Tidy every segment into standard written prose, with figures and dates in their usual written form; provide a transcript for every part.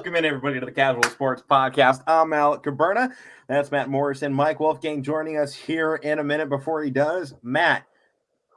Welcome in, everybody, to the Casual Sports Podcast. I'm Alek, Koberna. That's Matt Morrison. Mike Wolfgang joining us here in a minute. Before he does, Matt,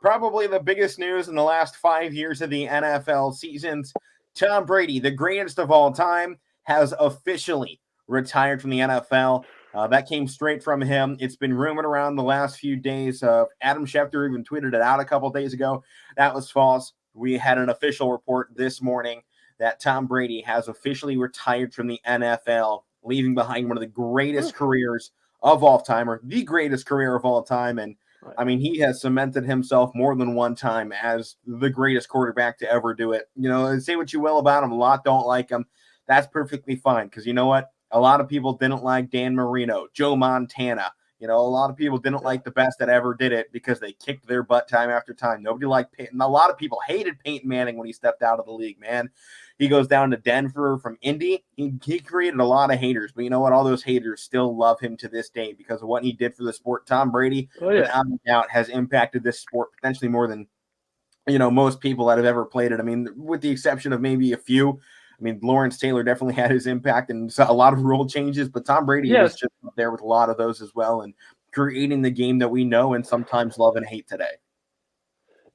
probably the biggest news in the last 5 years of the NFL seasons. Tom Brady, the greatest of all time, has officially retired from the NFL. That came straight from him. It's been rumored around the last few days. Adam Schefter even tweeted it out a couple days ago. That was false. We had an official report this morning that Tom Brady has officially retired from the NFL, leaving behind one of the greatest careers of all time, or the greatest career of all time. And I mean, he has cemented himself more than one time as the greatest quarterback to ever do it. You know, say what you will about him. A lot don't like him. That's perfectly fine, because you know what? A lot of people didn't like Dan Marino, Joe Montana. You know, a lot of people didn't like the best that ever did it because they kicked their butt time after time. Nobody liked Peyton. A lot of people hated Peyton Manning when he stepped out of the league, man. He goes down to Denver from Indy. He created a lot of haters, but you know what? All those haters still love him to this day because of what he did for the sport. Tom Brady, without a doubt, has impacted this sport potentially more than, you know, most people that have ever played it. I mean, with the exception of maybe a few. I mean, Lawrence Taylor definitely had his impact and a lot of rule changes, but Tom Brady was just up there with a lot of those as well, and creating the game that we know and sometimes love and hate today.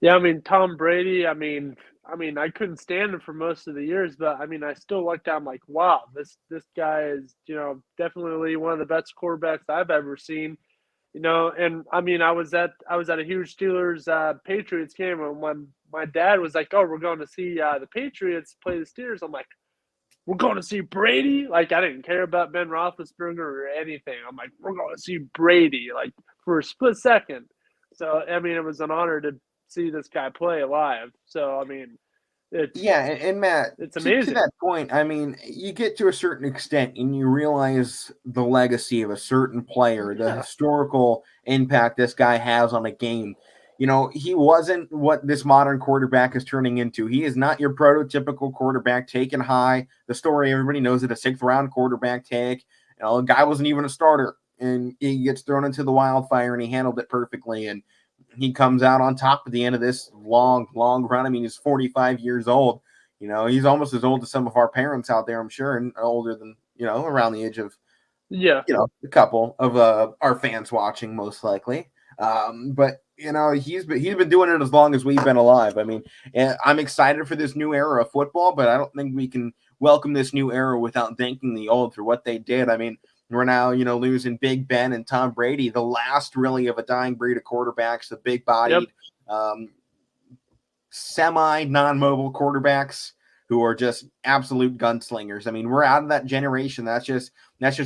Yeah, I mean, Tom Brady, I mean, I couldn't stand him for most of the years, but I mean, I still looked at him like, wow, this guy is, you know, definitely one of the best quarterbacks I've ever seen. You know, and I mean, I was at a huge Steelers Patriots game, and when my dad was like, "Oh, we're going to see the Patriots play the Steelers," I'm like, "We're going to see Brady?" Like, I didn't care about Ben Roethlisberger or anything. I'm like, "We're going to see Brady," like for a split second. So I mean, it was an honor to see this guy play live. So I mean, it's and Matt, it's to amazing. that point, I mean, you get to a certain extent and you realize the legacy of a certain player, the historical impact this guy has on a game. You know, he wasn't what this modern quarterback is turning into. He is not your prototypical quarterback taken high. The story, everybody knows it, a 6th-round quarterback take. You know, the guy wasn't even a starter, and he gets thrown into the wildfire, and he handled it perfectly. And he comes out on top at the end of this long run. I mean, he's 45 years old. You know, he's almost as old as some of our parents out there, I'm sure, and older than, you know, around the age of, you know, a couple of our fans watching, most likely. But you know, he's been doing it as long as we've been alive. I mean, I'm excited for this new era of football, but I don't think we can welcome this new era without thanking the old for what they did. I mean, we're now, you know, losing Big Ben and Tom Brady, the last really of a dying breed of quarterbacks, the big-bodied, semi-non-mobile quarterbacks who are just absolute gunslingers. I mean, we're out of that generation. That's just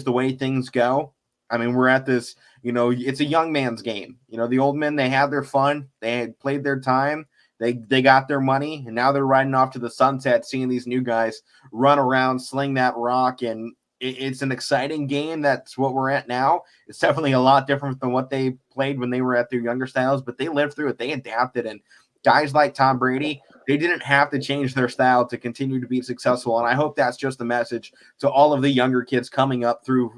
the way things go. I mean, we're at this, you know, it's a young man's game. You know, the old men, they had their fun. They had played their time. They got their money, and now they're riding off to the sunset, seeing these new guys run around, sling that rock, and it's an exciting game. That's what we're at now. It's definitely a lot different than what they played when they were at their younger styles, but they lived through it. They adapted, and guys like Tom Brady, they didn't have to change their style to continue to be successful. And I hope that's just a message to all of the younger kids coming up through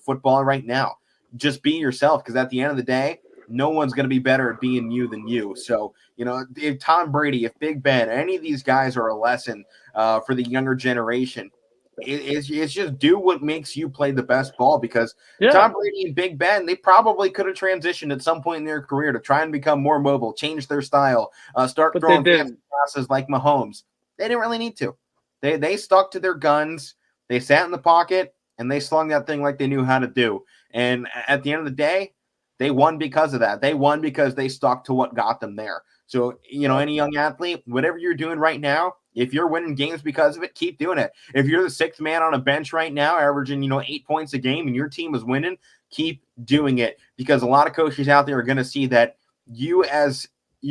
football right now. Just be yourself, because at the end of the day, no one's going to be better at being you than you. So, you know, if Tom Brady, if Big Ben, any of these guys are a lesson for the younger generation, it's just do what makes you play the best ball, because Tom Brady and Big Ben, they probably could have transitioned at some point in their career to try and become more mobile, change their style, start throwing fancy passes like Mahomes. They didn't really need to. They stuck to their guns. They sat in the pocket, and they slung that thing like they knew how to do. And at the end of the day, they won because of that. They won because they stuck to what got them there. So, you know, any young athlete, whatever you're doing right now, if you're winning games because of it, keep doing it. If you're the 6th man on a bench right now, averaging, you know, 8 points a game, and your team is winning, keep doing it, because a lot of coaches out there are going to see that you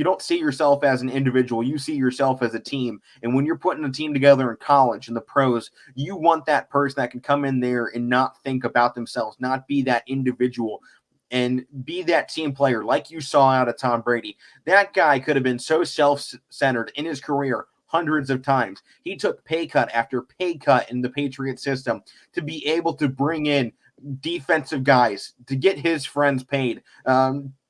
don't see yourself as an individual. You see yourself as a team. And when you're putting a team together in college and the pros, you want that person that can come in there and not think about themselves, not be that individual, and be that team player like you saw out of Tom Brady. That guy could have been so self-centered in his career hundreds of times. He took pay cut after pay cut in the Patriot system to be able to bring in defensive guys, to get his friends paid,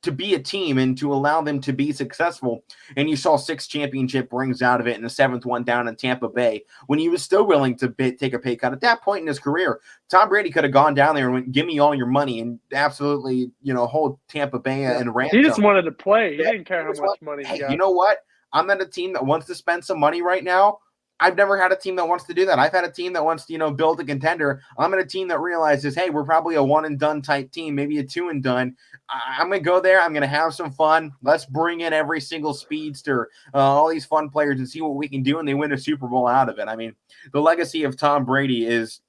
to be a team and to allow them to be successful. And you saw 6 championship rings out of it and the 7th one down in Tampa Bay when he was still willing to take a pay cut. At that point in his career, Tom Brady could have gone down there and went, give me all your money and absolutely, hold Tampa Bay and ransom. He just wanted to play. He didn't care how much money he got. You know what? I'm not a team that wants to spend some money right now. I've never had a team that wants to do that. I've had a team that wants to, build a contender. I'm in a team that realizes, hey, we're probably a one and done type team, maybe a 2 and done. I'm going to go there. I'm going to have some fun. Let's bring in every single speedster, all these fun players and see what we can do. And they win a Super Bowl out of it. I mean, the legacy of Tom Brady is,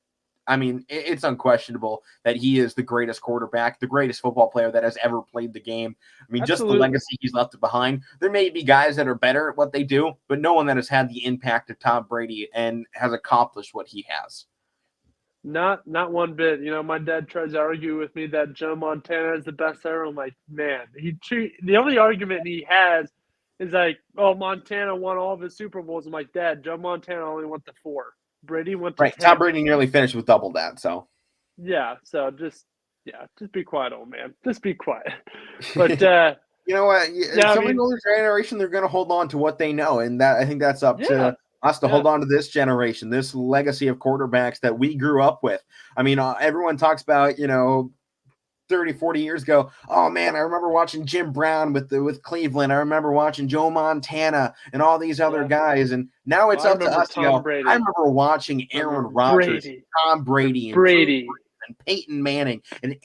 it's unquestionable that he is the greatest quarterback, the greatest football player that has ever played the game. Absolutely. Just the legacy he's left behind. There may be guys that are better at what they do, but no one that has had the impact of Tom Brady and has accomplished what he has. Not one bit. My dad tries to argue with me that Joe Montana is the best ever. I'm like, man, the only argument he has is like, oh, Montana won all of his Super Bowls. I'm like, Dad, Joe Montana only went to 4. Brady went to 10. Tom Brady nearly finished with double that, so. Yeah, so just be quiet, old man. Just be quiet. But you know what? Some of the older generation, they're going to hold on to what they know, and I think that's up to us to hold on to this generation, this legacy of quarterbacks that we grew up with. Everyone talks about 30, 40 years ago, oh man, I remember watching Jim Brown with Cleveland. I remember watching Joe Montana and all these other guys. And now it's up to us to go. I remember watching Aaron Rodgers, Tom Brady, and Peyton Manning, and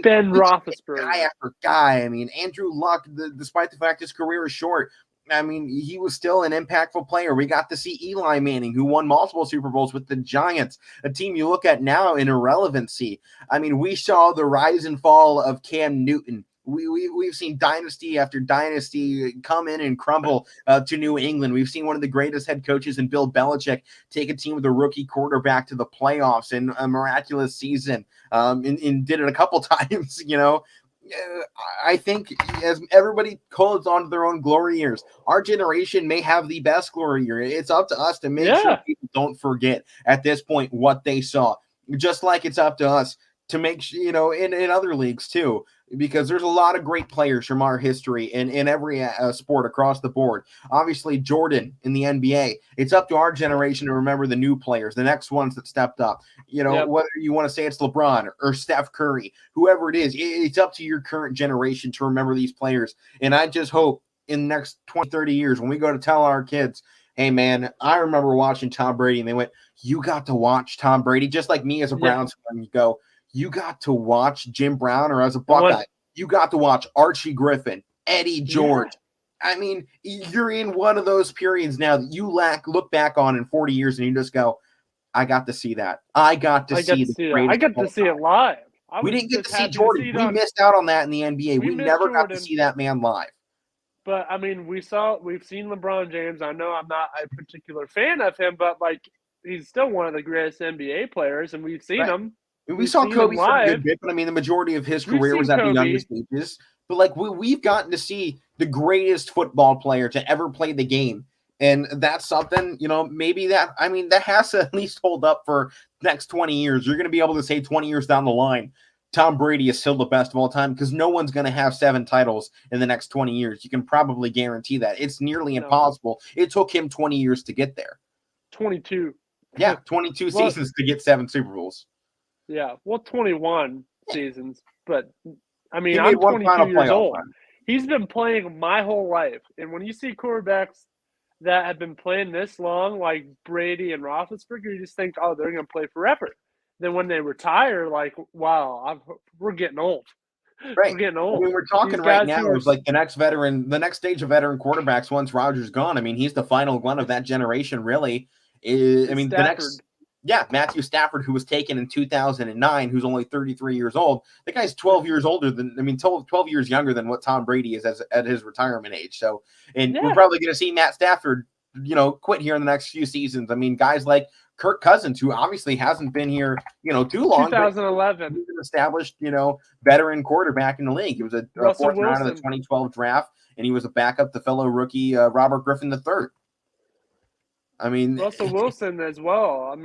Ben Roethlisberger, guy after guy. Andrew Luck, despite the fact his career is short, he was still an impactful player. We got to see Eli Manning, who won multiple Super Bowls with the Giants, a team you look at now in irrelevancy. We saw the rise and fall of Cam Newton. We've seen dynasty after dynasty come in and crumble to New England. We've seen one of the greatest head coaches in Bill Belichick take a team with a rookie quarterback to the playoffs in a miraculous season, and did it a couple times, I think as everybody holds on to their own glory years, our generation may have the best glory year. It's up to us to make sure people don't forget at this point what they saw. Just like it's up to us to make sure, in other leagues too, because there's a lot of great players from our history in every sport across the board. Obviously, Jordan in the NBA. It's up to our generation to remember the new players, the next ones that stepped up. Whether you want to say it's LeBron or Steph Curry, whoever it is, it's up to your current generation to remember these players. And I just hope in the next 20, 30 years, when we go to tell our kids, hey, man, I remember watching Tom Brady, and they went, you got to watch Tom Brady, just like me as a Browns fan, you go, you got to watch Jim Brown, or as a Buckeye, you got to watch Archie Griffin, Eddie George. Yeah. You're in one of those periods now that you look back on in 40 years and you just go, I got to see that. I got to see it live. We didn't get to see Jordan. We missed out on that in the NBA. We never got to see that man live. But we've seen LeBron James. I know I'm not a particular fan of him, but he's still one of the greatest NBA players, and we've seen him. We saw Kobe for a good bit, but the majority of his career was at the youngest ages. But we've gotten to see the greatest football player to ever play the game. And that's something, maybe that has to at least hold up for the next 20 years. You're going to be able to say 20 years down the line, Tom Brady is still the best of all time, because no one's going to have 7 titles in the next 20 years. You can probably guarantee that. It's nearly impossible. It took him 20 years to get there. 22. Yeah, 22 seasons to get 7 Super Bowls. Yeah, 21 seasons. But, I'm 22 years old. He's been playing my whole life. And when you see quarterbacks that have been playing this long, like Brady and Roethlisberger, you just think, oh, they're going to play forever. Then when they retire, wow, we're getting old. Right. We're getting old. We're talking right now is the next stage of veteran quarterbacks once Rodgers gone. He's the final one of that generation, really. Matthew Stafford, who was taken in 2009, who's only 33 years old. The guy's 12 years older than, 12 years younger than what Tom Brady is at his retirement age. So, we're probably going to see Matt Stafford, quit here in the next few seasons. Kirk Cousins, who obviously hasn't been here, too long. 2011. He's an established, veteran quarterback in the league. He was a fourth round of the 2012 draft, and he was a backup to fellow rookie Robert Griffin III. Russell Wilson as well.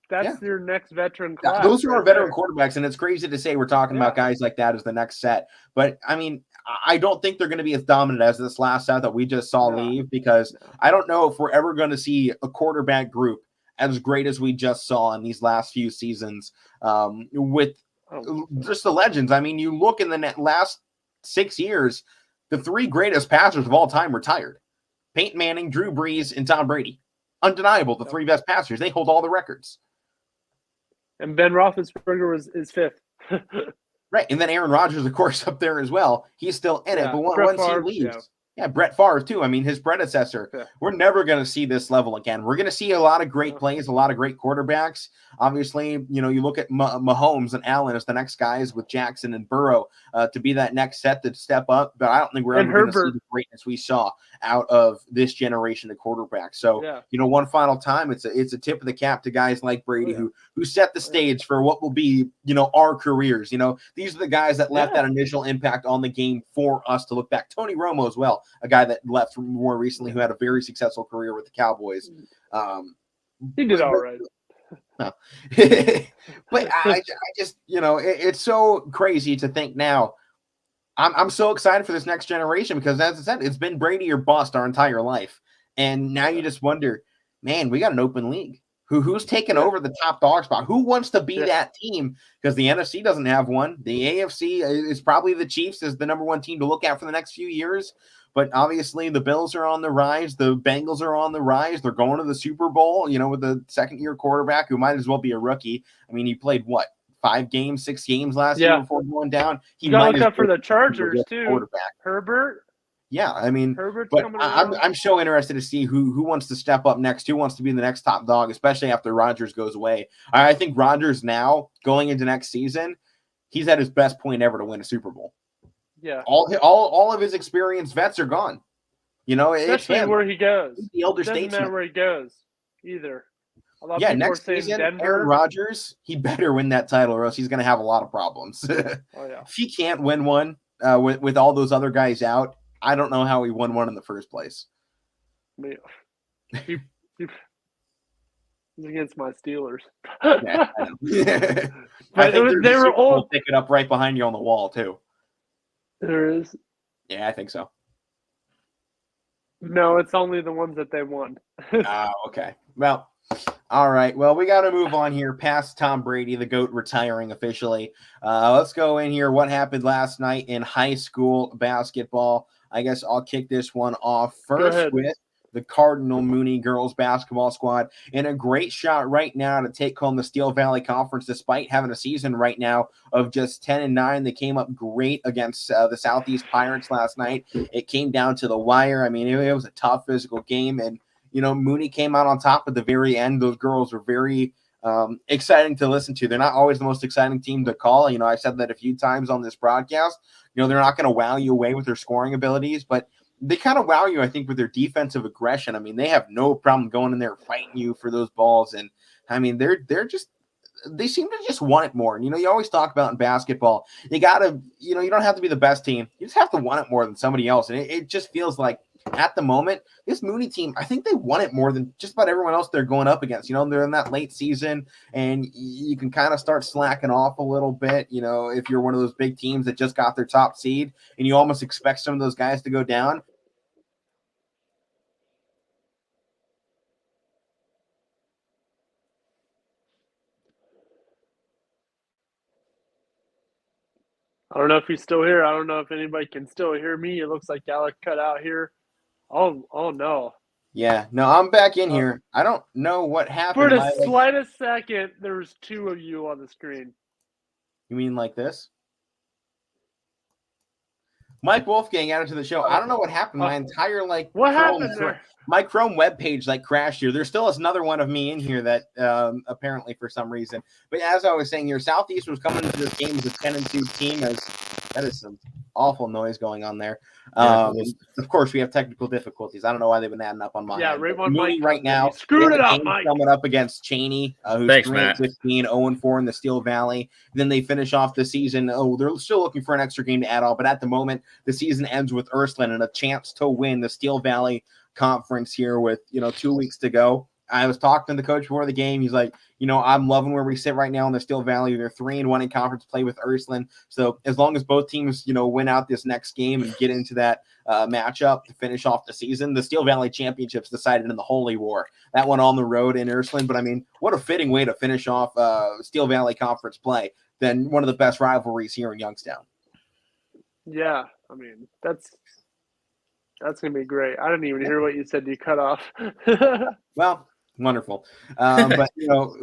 That's your next veteran class. Those are our veteran quarterbacks, and it's crazy to say we're talking about guys like that as the next set. But, I don't think they're going to be as dominant as this last set that we just saw leave, because I don't know if we're ever going to see a quarterback group as great as we just saw in these last few seasons with just the legends. I mean, you look in the last 6 years, the 3 greatest passers of all time retired. Peyton Manning, Drew Brees, and Tom Brady. Undeniable, the 3 best passers. They hold all the records. And Ben Roethlisberger is 5th. Right, and then Aaron Rodgers, of course, up there as well. He's still in it, but once he leaves, Brett Favre too. I mean, his predecessor. Yeah. We're never going to see this level again. We're going to see a lot of great plays, a lot of great quarterbacks. Obviously, you look at Mahomes and Allen as the next guys with Jackson and Burrow to be that next set to step up. But I don't think we're ever going to see the greatness we saw out of this generation of quarterbacks. So, one final time, it's a tip of the cap to guys like Brady who set the stage for what will be, our careers. These are the guys that left that initial impact on the game for us to look back. Tony Romo as well, a guy that left more recently who had a very successful career with the Cowboys. He did all right. No. But I just, it's so crazy to think now. I'm so excited for this next generation because, as I said, it's been Brady or bust our entire life. And now you just wonder, man, we got an open league. Who's taking over the top dog spot? Who wants to be that team? Because the NFC doesn't have one. The AFC is probably the Chiefs as the number 1 team to look at for the next few years. But obviously the Bills are on the rise. The Bengals are on the rise. They're going to the Super Bowl, with the second-year quarterback who might as well be a rookie. I mean, he played, 5 games, 6 games last year before going down. He got looked up for the Chargers, too. Herbert. Yeah, I mean, Herbert's but I'm so interested to see who wants to step up next, who wants to be the next top dog, especially after Rodgers goes away. I think Rodgers now, going into next season, he's at his best point ever to win a Super Bowl. Yeah. All of his experienced vets are gone. Especially where he goes. The elder statesman. Doesn't matter where he goes either. Next season, Aaron Rodgers, he better win that title or else he's going to have a lot of problems. If he can't win one with all those other guys out, I don't know how he won one in the first place. He's against my Steelers. Yeah, I know. But they were all pick it up right behind you on the wall too. There is. Yeah, I think so. No, it's only the ones that they won. Okay. Well, all right. Well, we got to move on here past Tom Brady, the GOAT, retiring officially. Let's go in here. What happened last night in high school basketball? I guess I'll kick this one off first with the Cardinal Mooney girls basketball squad in a great shot right now to take home the Steel Valley Conference, despite having a season right now of just 10-9. They came up great against the Southeast Pirates last night. It came down to the wire. I mean, it was a tough physical game, and Mooney came out on top at the very end. Those girls were very exciting to listen to. They're not always the most exciting team to call. I said that a few times on this broadcast. They're not going to wow you away with their scoring abilities, but they kind of wow you, I think, with their defensive aggression. I mean, they have no problem going in there fighting you for those balls. And I mean, they seem to just want it more. And, you always talk about in basketball, you got to, you don't have to be the best team. You just have to want it more than somebody else. And it just feels like at the moment, this Mooney team, I think they want it more than just about everyone else they're going up against. They're in that late season and you can kind of start slacking off a little bit, if you're one of those big teams that just got their top seed and you almost expect some of those guys to go down. I don't know if he's still here. I don't know if anybody can still hear me. It looks like Alek cut out here. Oh no. Yeah, no, I'm back in here. I don't know what happened. For the slightest second, there was 2 of you on the screen. You mean like this? Mike Wolfgang added to the show. I don't know what happened. My entire what happened there? My Chrome webpage crashed here. There still is another one of me in here that apparently for some reason. But as I was saying here, Southeast was coming into this game as a 10-2 team. That is some awful noise going on there. Of course, we have technical difficulties. I don't know why they've been adding up on my end. Right now. Screwed it up, Mike. Coming up against Cheney, who's 3-15, 0-4 in the Steel Valley. Then they finish off the season. They're still looking for an extra game to add on. But at the moment, the season ends with Ursuline and a chance to win the Steel Valley Conference here with 2 weeks to go. I was talking to the coach before the game. He's like, I'm loving where we sit right now in the Steel Valley. They're 3-1 in conference play with Ursuline. So as long as both teams, win out this next game and get into that matchup to finish off the season, the Steel Valley Championships decided in the Holy War. That one on the road in Ursuline. But, what a fitting way to finish off Steel Valley Conference play than one of the best rivalries here in Youngstown. Yeah, that's going to be great. I didn't even hear what you said. You cut off. Well, wonderful. But,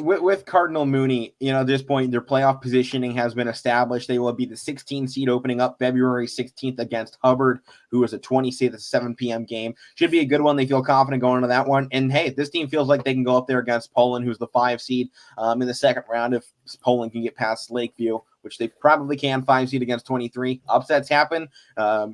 with Cardinal Mooney, at this point, their playoff positioning has been established. They will be the 16 seed opening up February 16th against Hubbard, who is a 20 seed at 7 p.m. game. Should be a good one. They feel confident going into that one. And, hey, this team feels like they can go up there against Poland, who's the 5 seed in the second round if Poland can get past Lakeview, which they probably can, 5 seed against 23. Upsets happen.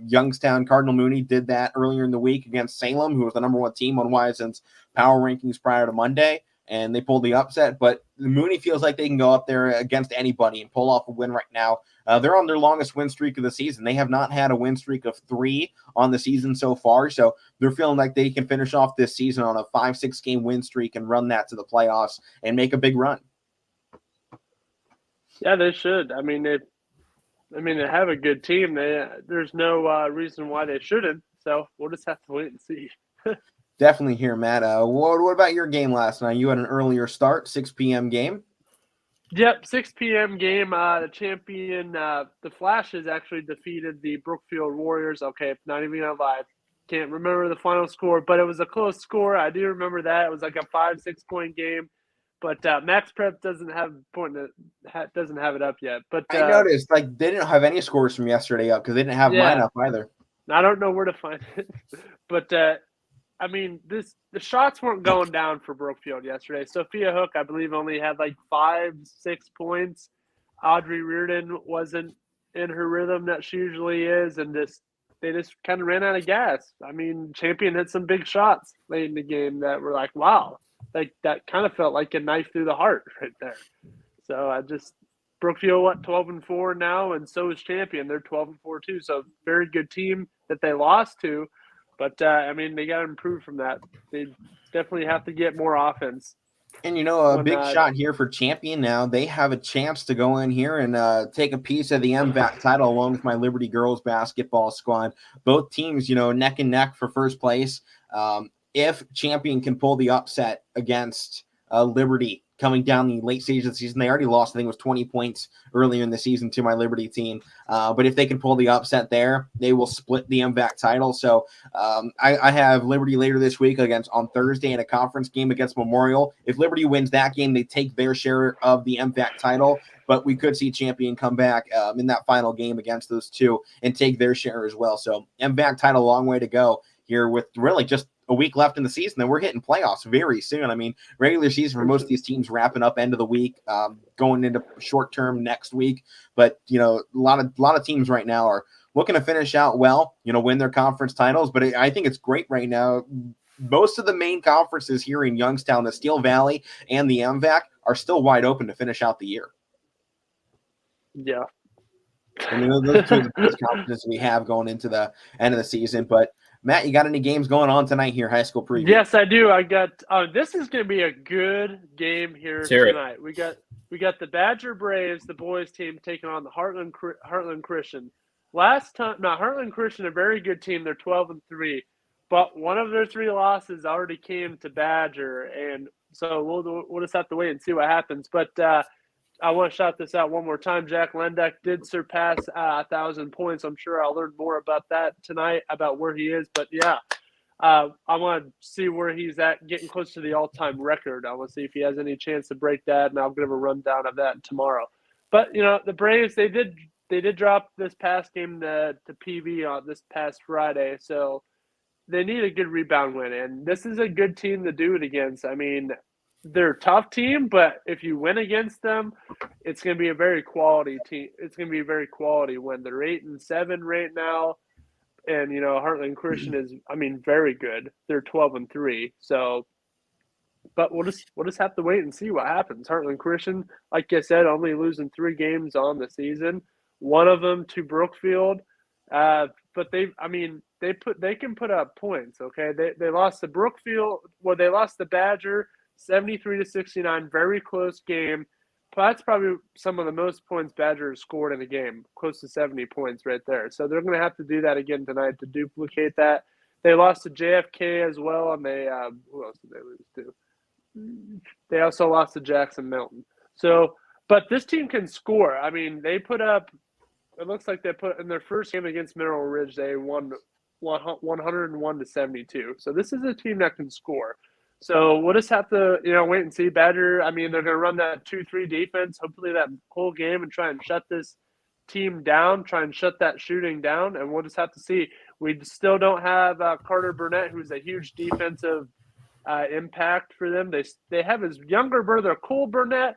Youngstown Cardinal Mooney did that earlier in the week against Salem, who was the number 1 team on YSN's power rankings prior to Monday, and they pulled the upset. But Mooney feels like they can go up there against anybody and pull off a win right now. They're on their longest win streak of the season. They have not had a win streak of 3 on the season so far, so they're feeling like they can finish off this season on a 5-6 game win streak and run that to the playoffs and make a big run. Yeah, they should. They have a good team. There's no reason why they shouldn't. So we'll just have to wait and see. Definitely here, Matt. What about your game last night? You had an earlier start, 6 p.m. game. Yep, 6 p.m. game. The champion, the Flashes, actually defeated the Brookfield Warriors. Okay, not even gonna lie, can't remember the final score, but it was a close score. I do remember that. It was like a 5-6 point game. But Max Prep doesn't have it up yet. But I noticed they didn't have any scores from yesterday up because they didn't have mine up either. I don't know where to find it. But the shots weren't going down for Brookfield yesterday. Sophia Hook, I believe, only had like 5-6 points. Audrey Reardon wasn't in her rhythm that she usually is, and they just kind of ran out of gas. Champion had some big shots late in the game that were like, wow. Like that kind of felt like a knife through the heart right there. So Brookfield 12-4 now, and so is Champion. They're 12-4 too. So very good team that they lost to, but they got to improve from that. They definitely have to get more offense. And a big shot here for Champion now. They have a chance to go in here and take a piece of the MVAC title along with my Liberty girls basketball squad. Both teams, neck and neck for first place. If Champion can pull the upset against Liberty coming down the late stage of the season, they already lost, I think it was 20 points earlier in the season to my Liberty team. But if they can pull the upset there, they will split the MVAC title. So I have Liberty later this week on Thursday in a conference game against Memorial. If Liberty wins that game, they take their share of the MVAC title. But we could see Champion come back in that final game against those two and take their share as well. So MVAC title, a long way to go here with really just a week left in the season, and we're hitting playoffs very soon. Regular season for most of these teams wrapping up end of the week, going into short term next week. But a lot of teams right now are looking to finish out well, win their conference titles. But I think it's great right now. Most of the main conferences here in Youngstown, the Steel Valley and the MVAC, are still wide open to finish out the year. Yeah. Those two are the best conferences we have going into the end of the season. But Matt, you got any games going on tonight here, high school preview? Yes, I do. I got this is going to be a good game here tonight. We got the Badger Braves, the boys team, taking on the Heartland Christian. Heartland Christian, a very good team. They're 12-3, but one of their 3 losses already came to Badger, and so we'll just have to wait and see what happens. But I want to shout this out one more time. Jack Lendeck did surpass 1,000 points. I'm sure I'll learn more about that tonight, about where he is. But, yeah, I want to see where he's at, getting close to the all-time record. I want to see if he has any chance to break that, and I'll give a rundown of that tomorrow. But, the Braves, they did drop this past game to PV on this past Friday, so they need a good rebound win. And this is a good team to do it against. They're a tough team, but if you win against them, it's going to be a very quality team. It's going to be a very quality win. They're 8-7 right now, and Heartland Christian is, very good. They're 12-3. So, but we'll just have to wait and see what happens. Heartland Christian, like I said, only losing 3 games on the season. One of them to Brookfield, but they can put up points. Okay, they lost to Brookfield. Well, they lost to Badger. 73-69, very close game. That's probably some of the most points Badgers scored in a game, close to 70 points right there. So they're going to have to do that again tonight to duplicate that. They lost to JFK as well, and they who else did they lose to? They also lost to Jackson Milton. So, but this team can score. I mean, they put up. It looks like they put in their first game against Mineral Ridge, they won 101-72. So this is a team that can score. So we'll just have to, wait and see. Badger, I mean, they're going to run that 2-3 defense, hopefully that whole game, and try and shut this team down, try and shut that shooting down, and we'll just have to see. We still don't have Carter Burnett, who's a huge defensive impact for them. They have his younger brother, Cole Burnett.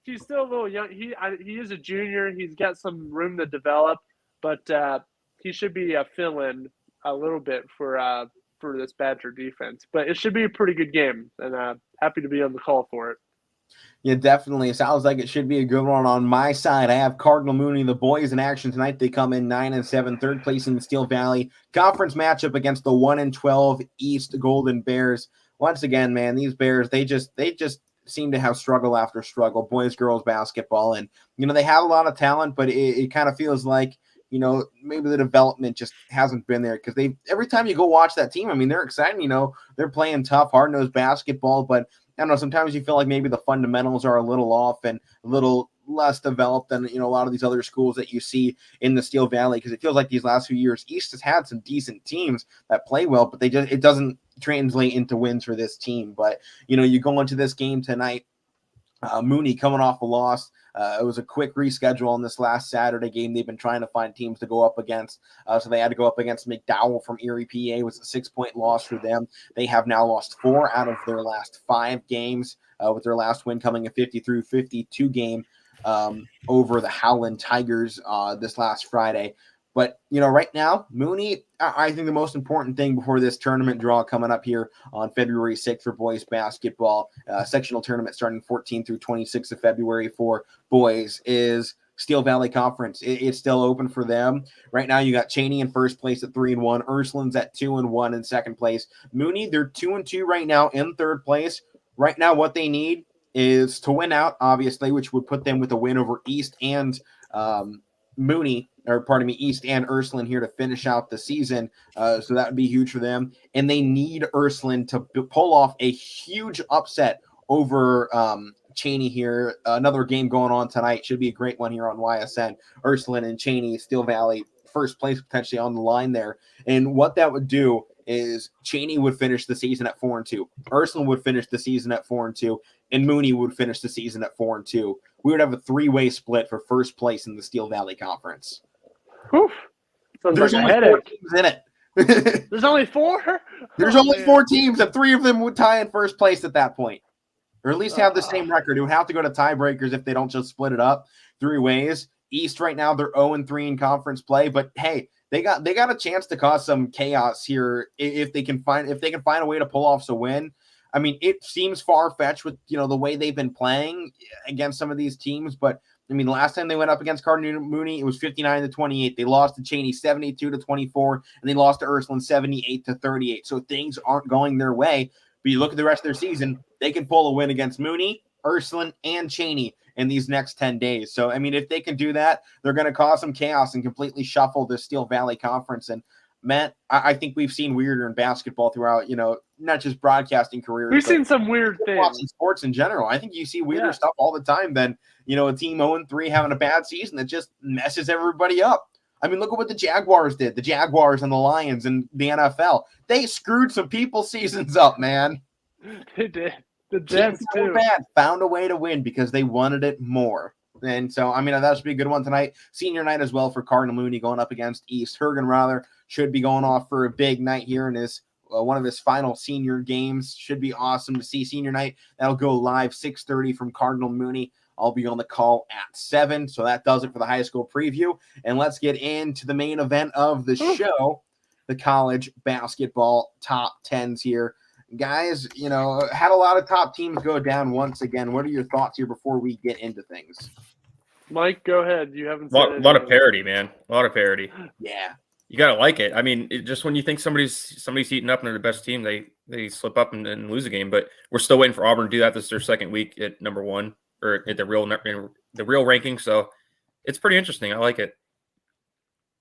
He's still a little young. He is a junior. He's got some room to develop, but he should be a fill-in a little bit for this Badger defense. But it should be a pretty good game, and happy to be on the call for it. Yeah, definitely. It sounds like it should be a good one. On my side, I have Cardinal Mooney, the boys in action tonight. They come in 9-7, third place in the Steel Valley Conference matchup against the 1-12 East Golden Bears. Once again, man, these Bears, they just seem to have struggle after struggle, boys, girls basketball. And, they have a lot of talent, but it kind of feels like, maybe the development just hasn't been there, because every time you go watch that team, I mean, they're exciting, they're playing tough, hard-nosed basketball, but I don't know, sometimes you feel like maybe the fundamentals are a little off and a little less developed than, a lot of these other schools that you see in the Steel Valley, because it feels like these last few years, East has had some decent teams that play well, but it doesn't translate into wins for this team. But, you go into this game tonight, Mooney coming off a loss. It was a quick reschedule on this last Saturday game. They've been trying to find teams to go up against. So they had to go up against McDowell from Erie, PA. It was a 6-point loss for them. They have now lost 4 out of their last 5 games, with their last win coming a 50-52 game over the Howland Tigers this last Friday. But, right now, Mooney, I think the most important thing before this tournament draw coming up here on February 6th for boys basketball, sectional tournament starting 14 through 26th of February for boys, is Steel Valley Conference. It's still open for them. Right now, you got Cheney in first place at 3-1. Ursuline's at 2-1 in second place. Mooney, they're 2-2 right now in third place. Right now, what they need is to win out, obviously, which would put them with a win over East and East and Ursuline here to finish out the season. So that would be huge for them. And they need Ursuline to pull off a huge upset over Cheney here. Another game going on tonight. Should be a great one here on YSN. Ursuline and Cheney, Steel Valley, first place potentially on the line there. And what that would do is Cheney would finish the season at 4-2. Ursuline would finish the season at 4-2. And Mooney would finish the season at 4-2. We would have a 3-way split for first place in the Steel Valley Conference. Whew. There's only 4 teams in it. There's only 4? There's only 4 teams, and 3 of them would tie in first place at that point. Or at least have the same record. It would have to go to tiebreakers if they don't just split it up 3 ways. East right now, they're 0-3 in conference play, but hey, they got a chance to cause some chaos here if they can find a way to pull off a win. I mean, it seems far-fetched with, the way they've been playing against some of these teams, but I mean, the last time they went up against Cardinal Mooney, it was 59-28. They lost to Cheney 72-24, and they lost to Ursuline 78-38. So things aren't going their way. But you look at the rest of their season, they can pull a win against Mooney, Ursuline, and Cheney in these next 10 days. So, I mean, if they can do that, they're going to cause some chaos and completely shuffle the Steel Valley Conference. And, Matt, I think we've seen weirder in basketball throughout, not just broadcasting careers. We've seen some weird things. In sports in general. I think you see weirder stuff all the time than, a team 0-3 having a bad season that just messes everybody up. I mean, look at what the Jaguars did. The Jaguars and the Lions and the NFL. They screwed some people's seasons up, man. They did. The Jets, too. Bad. Found a way to win because they wanted it more. And so, I mean, that should be a good one tonight. Senior night as well for Cardinal Mooney going up against East. Hergenrother should be going off for a big night here in his one of his final senior games. Should be awesome to see senior night. That'll go live 6:30 from Cardinal Mooney. I'll be on the call at 7. So that does it for the high school preview. And let's get into the main event of the show, the college basketball top 10s here. Guys, had a lot of top teams go down once again. What are your thoughts here before we get into things? Mike, go ahead. You haven't said a lot of parity, man. A lot of parity. Yeah. You gotta like it. I mean, just when you think somebody's heating up and they're the best team, they slip up and lose a game. But we're still waiting for Auburn to do that. This is their second week at number 1 or at the real ranking. So it's pretty interesting. I like it.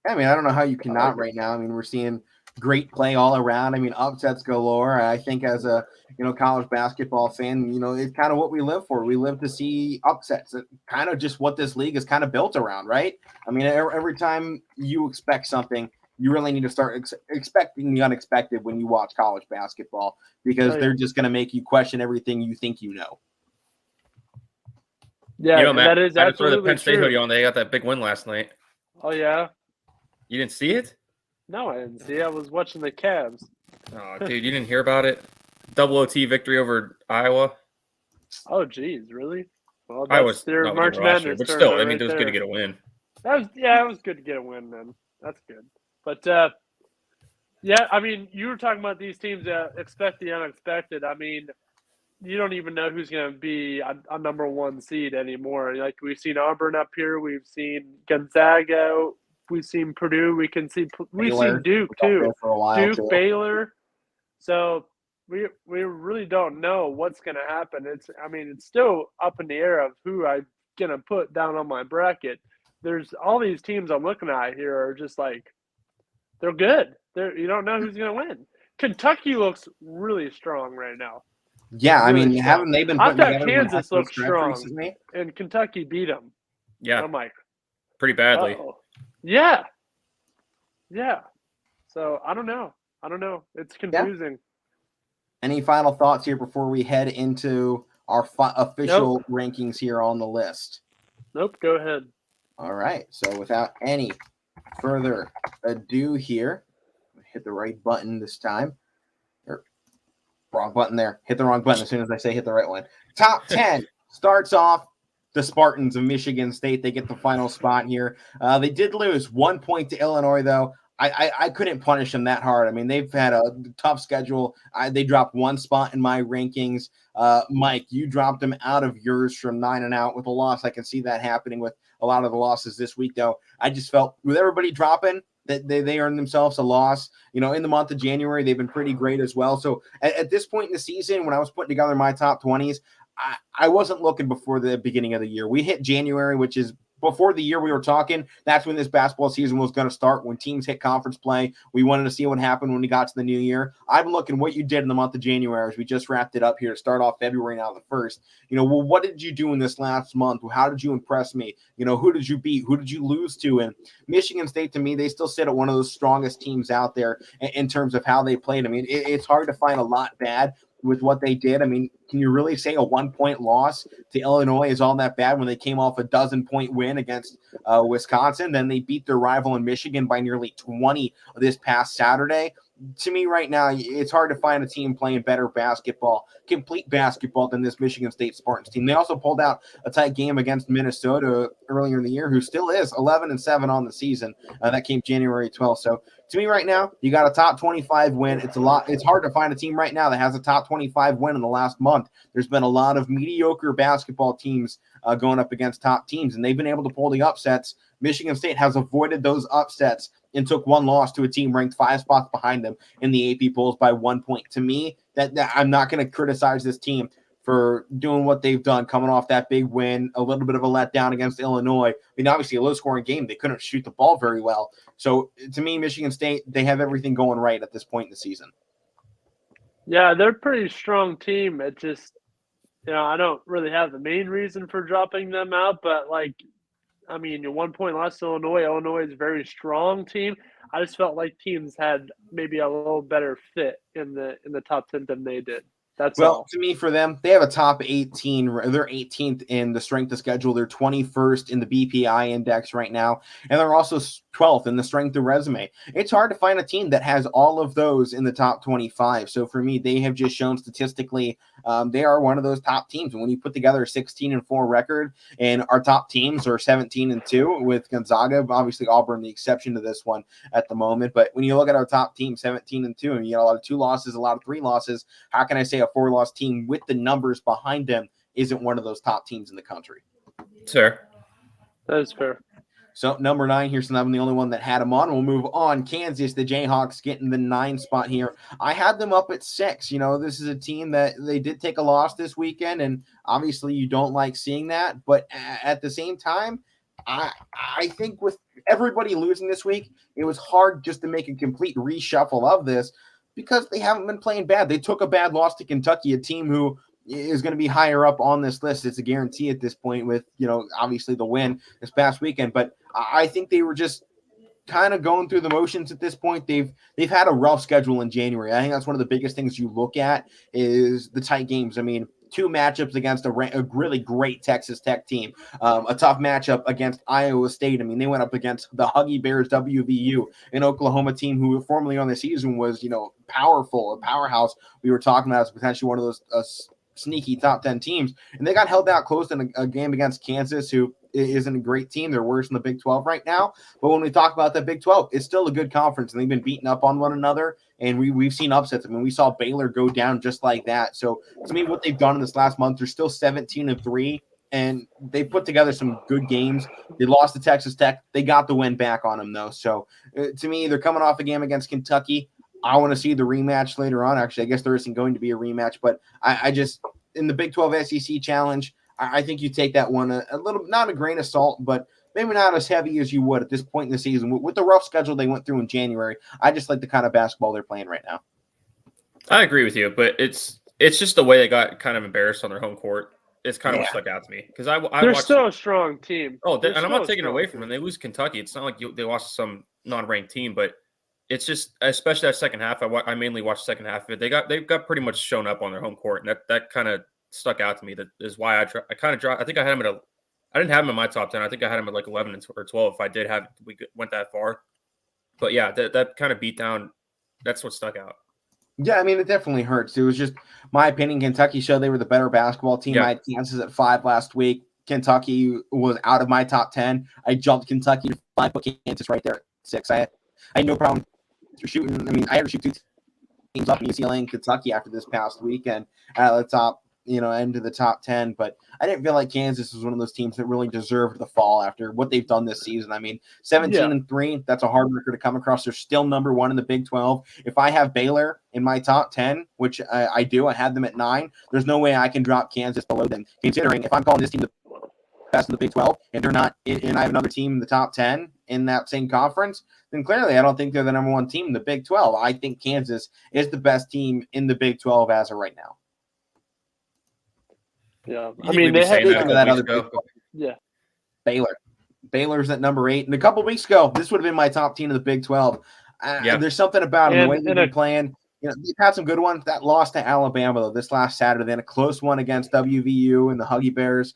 I mean, I don't know how you cannot right now. I mean, we're seeing great play all around. I mean, upsets galore. I think as a college basketball fan, it's kind of what we live for. We live to see upsets. It's kind of just what this league is kind of built around, right? I mean, every time you expect something, you really need to start expecting the unexpected when you watch college basketball, because they're just going to make you question everything you think you know. Yeah, Matt, that is absolutely the Penn State true. hoodie on. They got that big win last night. Oh, yeah? You didn't see it? No, I didn't see it. I was watching the Cavs. Oh, dude, you didn't hear about it? Double OT victory over Iowa. Oh, geez, really? Well, Iowa's their not March last year, Madness but still, I mean, right it was there. good to get a win. It was good to get a win, then. That's good. But, yeah, I mean, you were talking about these teams that expect the unexpected. I mean, you don't even know who's going to be a number 1 seed anymore. Like, we've seen Auburn up here. We've seen Gonzaga. We've seen Purdue. We've seen Duke, too. Duke, too. Baylor. So we really don't know what's going to happen. It's still up in the air of who I'm going to put down on my bracket. There's all these teams I'm looking at here are just like, they're good. You don't know who's going to win. Kentucky looks really strong right now. Yeah, really I mean, strong. haven't they been putting together Kansas looks strong recently? And Kentucky beat them. Yeah, I'm like, pretty badly. Uh-oh. Yeah. So I don't know. It's confusing. Yeah. Any final thoughts here before we head into our official rankings here on the list? Nope. Go ahead. All right. So without any further ado here, hit the right button this time. Wrong button there. Hit the wrong button as soon as I say hit the right one. Top 10 starts off the Spartans of Michigan State. They get the final spot here. They did lose 1 point to Illinois, though. I couldn't punish them that hard. I mean, they've had a tough schedule. They dropped 1 spot in my rankings. Mike, you dropped them out of yours from 9 and out with a loss. I can see that happening with a lot of the losses this week, though. I just felt with everybody dropping, that they earned themselves a loss. In the month of January, they've been pretty great as well. So at this point in the season, when I was putting together my top 20s, I wasn't looking before the beginning of the year. We hit January, which is before the year we were talking. That's when this basketball season was going to start, when teams hit conference play. We wanted to see what happened when we got to the new year. I'm looking what you did in the month of January as we just wrapped it up here to start off February now the 1st. Well, what did you do in this last month? How did you impress me? Who did you beat? Who did you lose to? And Michigan State, to me, they still sit at one of those strongest teams out there in terms of how they played. I mean, it's hard to find a lot bad with what they did. I mean, can you really say a 1-point loss to Illinois is all that bad when they came off a 12-point win against Wisconsin? Then they beat their rival in Michigan by nearly 20 this past Saturday. To me right now, it's hard to find a team playing better basketball, complete basketball, than this Michigan State Spartans team. They also pulled out a tight game against Minnesota earlier in the year, who still is 11-7 on the season. That came January 12th. So to me right now, you got a top 25 win. It's hard to find a team right now that has a top 25 win in the last month. There's been a lot of mediocre basketball teams going up against top teams, and they've been able to pull the upsets. Michigan State has avoided those upsets and took 1 loss to a team ranked 5 spots behind them in the AP polls by 1 point. To me, that I'm not going to criticize this team for doing what they've done, coming off that big win, a little bit of a letdown against Illinois. I mean, obviously a low-scoring game. They couldn't shoot the ball very well. So, to me, Michigan State, they have everything going right at this point in the season. Yeah, they're a pretty strong team. It just, I don't really have the main reason for dropping them out, but, your 1 point loss to Illinois. Illinois is a very strong team. I just felt like teams had maybe a little better fit in the top 10 than they did. That's all. To me, for them, they have a top 18. They're 18th in the strength of schedule. They're 21st in the BPI index right now. And they're also 12th in the strength of resume. It's hard to find a team that has all of those in the top 25. So for me, they have just shown statistically they are one of those top teams. And when you put together a 16-4 record, and our top teams are 17-2 with Gonzaga, obviously Auburn the exception to this one at the moment. But when you look at our top team, 17-2, and you got a lot of 2 losses, a lot of 3 losses, how can I say a 4-loss team with the numbers behind them isn't one of those top teams in the country? Sure. That is fair. So number 9 here, so I'm the only one that had them on. We'll move on. Kansas, the Jayhawks getting the 9 spot here. I had them up at 6. This is a team that they did take a loss this weekend, and obviously you don't like seeing that. But at the same time, I think with everybody losing this week, it was hard just to make a complete reshuffle of this because they haven't been playing bad. They took a bad loss to Kentucky, a team who is going to be higher up on this list. It's a guarantee at this point with, obviously the win this past weekend. But I think they were just kind of going through the motions at this point. They've had a rough schedule in January. I think that's one of the biggest things you look at is the tight games. I mean, 2 matchups against a really great Texas Tech team, a tough matchup against Iowa State. I mean, they went up against the Huggy Bears WVU, an Oklahoma team who formerly on the season was, powerful, a powerhouse. We were talking about as potentially one of those sneaky top 10 teams, and they got held out close in a game against Kansas, who isn't a great team. They're worse in the Big 12 right now. But when we talk about the Big 12, it's still a good conference, and they've been beating up on one another, and we've seen upsets. I mean, we saw Baylor go down just like that. So to me, what they've done in this last month, they're still 17-3, and they put together some good games. They lost to Texas Tech. They got the win back on them, though. So to me, they're coming off a game against Kentucky. I want to see the rematch later on. Actually, I guess there isn't going to be a rematch, but I just, in the Big 12 SEC Challenge, I think you take that one a little, not a grain of salt, but maybe not as heavy as you would at this point in the season. With the rough schedule they went through in January, I just like the kind of basketball they're playing right now. I agree with you, but it's just the way they got kind of embarrassed on their home court. It's kind of what stuck out to me because they're watched, still a strong team. Oh, and I'm not taking it away from them. They lose Kentucky. It's not like they lost to some non-ranked team, but it's just, especially that second half. I mainly watched the second half of it. They've got pretty much shown up on their home court, and that kind of stuck out to me. That is why I kind of dropped. I think I had him I didn't have him in my top 10. I think I had him at like 11 or 12. If I did have, we went that far. But yeah, that kind of beat down. That's what stuck out. Yeah, I mean, it definitely hurts. It was just my opinion. Kentucky showed they were the better basketball team. I had Kansas at 5 last week. Kentucky was out of my top 10. I jumped Kentucky to 5, put Kansas right there at 6. I had no problem shooting. I mean, I had to shoot 2 teams up in UCLA and Kentucky after this past weekend at the top, into the top 10. But I didn't feel like Kansas was one of those teams that really deserved the fall after what they've done this season. I mean, 17-3, that's a hard record to come across. They're still number 1 in the Big 12. If I have Baylor in my top 10, which I do, I had them at 9, there's no way I can drop Kansas below them, considering if I'm calling this team the best in the Big 12 and they're not, and I have another team in the top 10 in that same conference, then clearly I don't think they're the number 1 team in the Big 12. I think Kansas is the best team in the Big 12 as of right now. Yeah, I mean, they had that other Baylor's at number 8. And a couple weeks ago, this would have been my top team in the Big 12. There's something about them, the way they've been playing. They've had some good ones. That loss to Alabama, though, this last Saturday, then a close one against WVU and the Huggy Bears.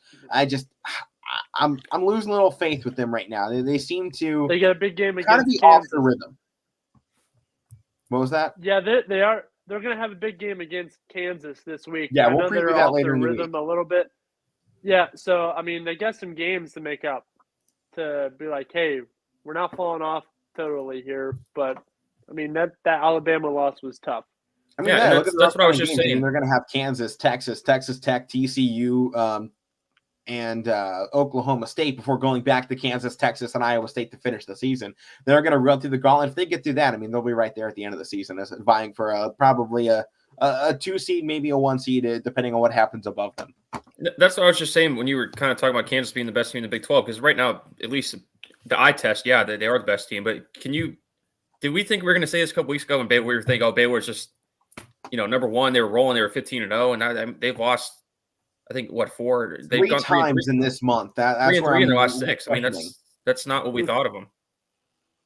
I'm losing a little faith with them right now. They seem to. They got a big game against kind of be Kansas. off the rhythm. What was that? Yeah, they are. They're going to have a big game against Kansas this week. Yeah, we'll preview that later in the week. A little bit. Yeah, so I mean, they got some games to make up to be like, hey, we're not falling off totally here, but I mean that Alabama loss was tough. I mean, that's what I was just saying. They're going to have Kansas, Texas Tech, TCU, and Oklahoma State before going back to Kansas, Texas, and Iowa State to finish the season. They're going to run through the gauntlet. If they get through that, I mean, they'll be right there at the end of the season, as vying for probably a 2 seed, maybe a 1 seed, depending on what happens above them. That's what I was just saying when you were kind of talking about Kansas being the best team in the Big 12, because right now, at least the eye test, they are the best team. But did we think we were going to say this a couple weeks ago when we were thinking, Baylor's just, number 1, they were rolling, they were 15-0, and now they've lost, I think, 4? They've 3 gone times in this month. That's 3 in the last 6. I mean, that's not what we thought of them.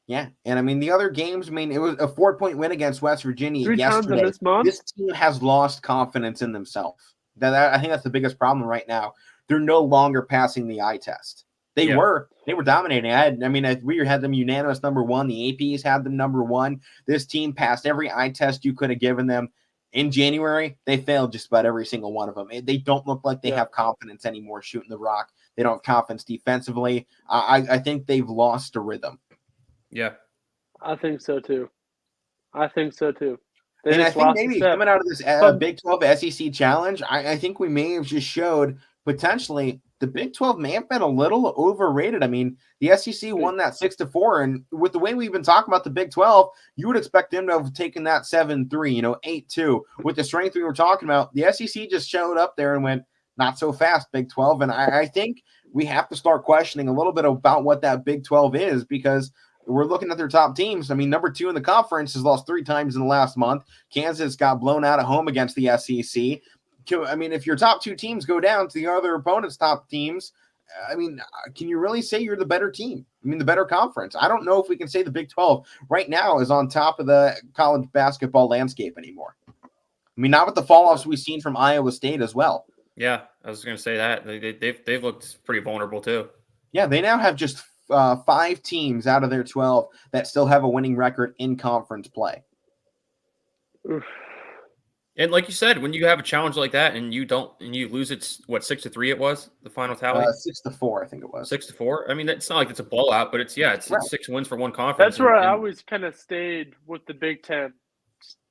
Yeah, and I mean, the other games, I mean, it was a 4-point win against West Virginia 3 yesterday. times in this month? This team has lost confidence in themselves. I think that's the biggest problem right now. They're no longer passing the eye test. They were dominating. We had them unanimous number 1. The APs had them number 1. This team passed every eye test you could have given them. In January, they failed just about every single one of them. They don't look like they have confidence anymore shooting the rock. They don't have confidence defensively. I think they've lost a rhythm. Yeah. I think so, too. And I think maybe coming out of this Big 12 SEC Challenge, I think we may have just showed potentially the Big 12 may have been a little overrated. I mean, the SEC won that 6-4, and with the way we've been talking about the Big 12, you would expect them to have taken that 7-3, 8-2. With the strength we were talking about, the SEC just showed up there and went, not so fast, Big 12. And I think we have to start questioning a little bit about what that Big 12 is, because we're looking at their top teams. I mean, number 2 in the conference has lost 3 times in the last month. Kansas got blown out at home against the SEC. I mean, if your top 2 teams go down to the other opponent's top teams, I mean, can you really say you're the better team? I mean, the better conference. I don't know if we can say the Big 12 right now is on top of the college basketball landscape anymore. I mean, not with the fall-offs we've seen from Iowa State as well. Yeah, I was going to say that. They've looked pretty vulnerable too. Yeah, they now have just 5 teams out of their 12 that still have a winning record in conference play. Oof. And like you said, when you have a challenge like that and you lose, it's what, 6-3 it was, the final tally? 6-4, I think it was. 6-4. I mean, it's not like it's a blowout, but it's right. 6 wins for one conference. That's where I always kind of stayed with the Big Ten.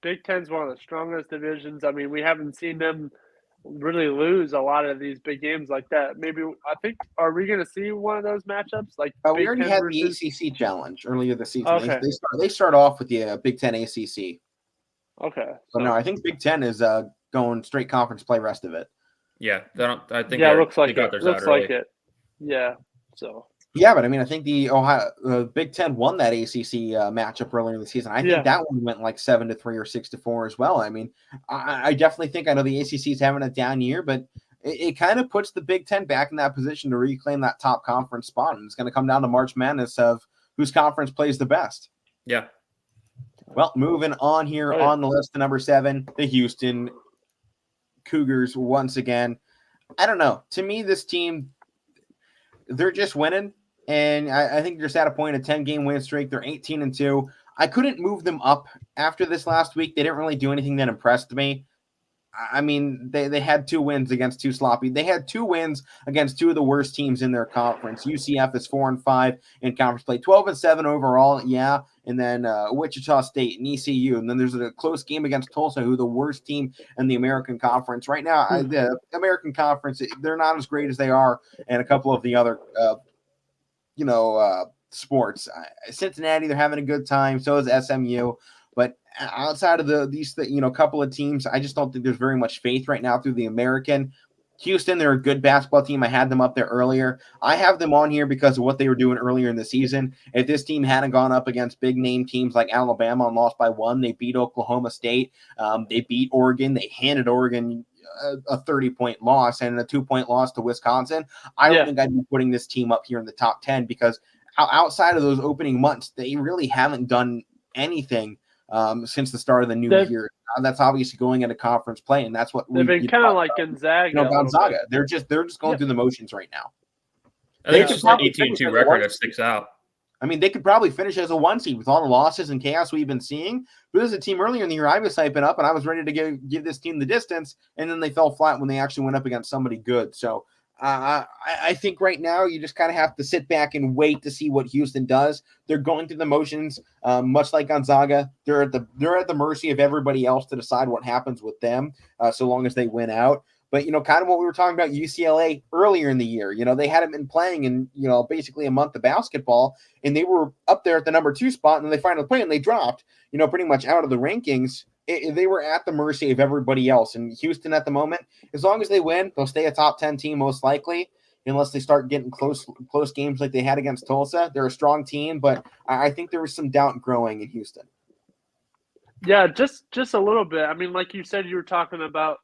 Big Ten's one of the strongest divisions. I mean, we haven't seen them really lose a lot of these big games like that. Maybe, I think, are we going to see one of those matchups? Like we already had the ACC challenge earlier this season. Okay. They start off with the Big Ten ACC. Okay. But no, I think Big Ten is going straight conference play rest of it. Yeah, I think. Yeah, it looks like it. Looks like it. Yeah. So. Yeah, but I mean, I think the Big Ten won that ACC matchup earlier in the season. I think that one went like 7-3 or 6-4 as well. I mean, I definitely think, I know the ACC is having a down year, but it kind of puts the Big Ten back in that position to reclaim that top conference spot. And it's going to come down to March Madness of whose conference plays the best. Yeah. Well, moving on here on the list to number 7, the Houston Cougars once again. I don't know. To me, this team, they're just winning. And I think they're just at a point, a 10-game win streak. They're 18-2. I couldn't move them up after this last week. They didn't really do anything that impressed me. I mean, they had 2 wins against 2 sloppy. They had 2 wins against 2 of the worst teams in their conference. UCF is 4-5 in conference play, 12-7 overall. Yeah. And then Wichita State and ECU. And then there's a close game against Tulsa, who the worst team in the American Conference. Right now, the American Conference, they're not as great as they are in a couple of the other, sports. Cincinnati, they're having a good time. So is SMU. But outside of these couple of teams, I just don't think there's very much faith right now through the American. Houston, they're a good basketball team. I had them up there earlier. I have them on here because of what they were doing earlier in the season. If this team hadn't gone up against big-name teams like Alabama and lost by 1, they beat Oklahoma State. They beat Oregon. They handed Oregon a 30-point loss and a 2-point loss to Wisconsin. I don't think I'd be putting this team up here in the top 10 because outside of those opening months, they really haven't done anything since the start of the new year. That's obviously going into conference play, and that's what they've been kind of like Gonzaga. Gonzaga. They're just going through the motions right now. I think it's just an 18-2 record that sticks out. I mean, they could probably finish as a 1 seed with all the losses and chaos we've been seeing. But this is a team earlier in the year I was hyping up, and I was ready to give this team the distance, and then they fell flat when they actually went up against somebody good. So I think right now you just kind of have to sit back and wait to see what Houston does. They're going through the motions, much like Gonzaga. They're at the mercy of everybody else to decide what happens with them, so long as they win out. But, kind of what we were talking about UCLA earlier in the year, they hadn't been playing in, basically a month of basketball, and they were up there at the number 2 spot, and then they finally played, and they dropped, pretty much out of the rankings. They were at the mercy of everybody else. And Houston at the moment, as long as they win, they'll stay a top 10 team most likely, unless they start getting close games like they had against Tulsa. They're a strong team, but I think there was some doubt growing in Houston. Yeah, just a little bit. I mean, like you said, you were talking about,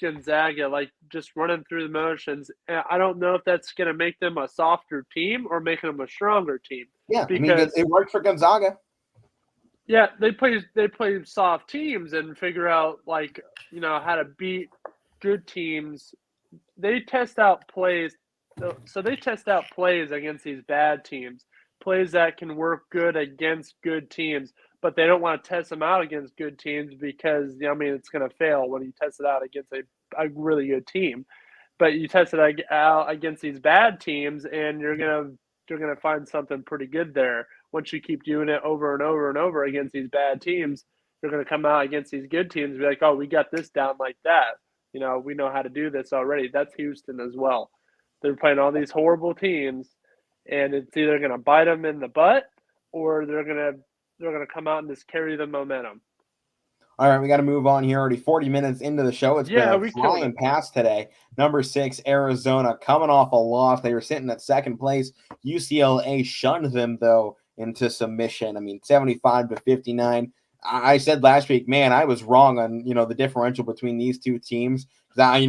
Gonzaga, like just running through the motions. I don't know if that's going to make them a softer team or making them a stronger team. Yeah, because it worked for Gonzaga. Yeah, they play soft teams and figure out how to beat good teams. They test out plays. So they test out plays against these bad teams, plays that can work good against good teams, but they don't want to test them out against good teams because, it's going to fail when you test it out against a really good team. But you test it out against these bad teams, and you're going to find something pretty good there. Once you keep doing it over and over and over against these bad teams, you're going to come out against these good teams and be like, oh, we got this down like that. We know how to do this already. That's Houston as well. They're playing all these horrible teams, and it's either going to bite them in the butt or they're going to come out and just carry the momentum. All right, we got to move on here. Already 40 minutes into the show. It's been a flying past today. Number 6, Arizona, coming off a loss. They were sitting at second place. UCLA shunned them, though, into submission. I mean, 75-59. I said last week, man, I was wrong on, the differential between these two teams. I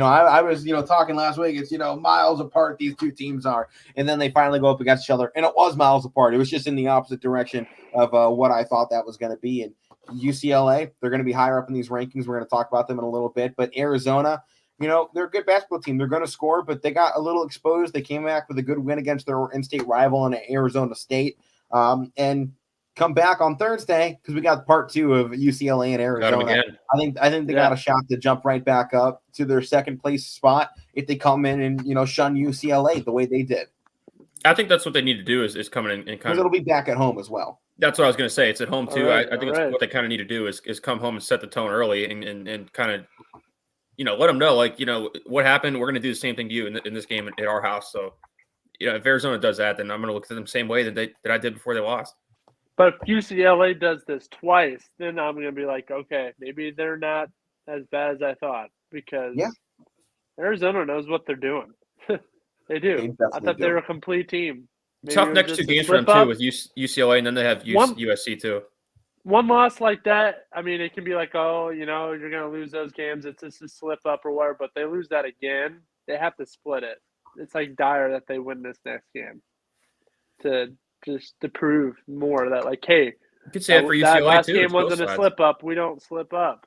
was, talking last week. It's, miles apart these two teams are. And then they finally go up against each other. And it was miles apart. It was just in the opposite direction of what I thought that was going to be. And UCLA, they're going to be higher up in these rankings. We're going to talk about them in a little bit. But Arizona, they're a good basketball team. They're going to score, but they got a little exposed. They came back with a good win against their in-state rival in Arizona State. And come back on Thursday because we got part 2 of UCLA and Arizona. I think they got a shot to jump right back up to their second place spot if they come in and shun UCLA the way they did. I think that's what they need to do is come in and kind of. It'll be back at home as well. That's what I was going to say. It's at home too. Right, I think it's what they kind of need to do is come home and set the tone early and kind of let them know what happened. We're going to do the same thing to you in this game at our house. So if Arizona does that, then I'm going to look at them the same way that I did before they lost. But if UCLA does this twice, then I'm going to be like, okay, maybe they're not as bad as I thought because Arizona knows what they're doing. They do. I thought they were a complete team. Maybe tough next 2 games for them too with UCLA, and then they have USC too. One loss like that, I mean, it can be like, oh, you're going to lose those games. It's just a slip up or whatever. But they lose that again, they have to split it. It's like dire that they win this next game to prove more that, like, hey, you could say that for UCLA that last too. game wasn't a slip up. We don't slip up,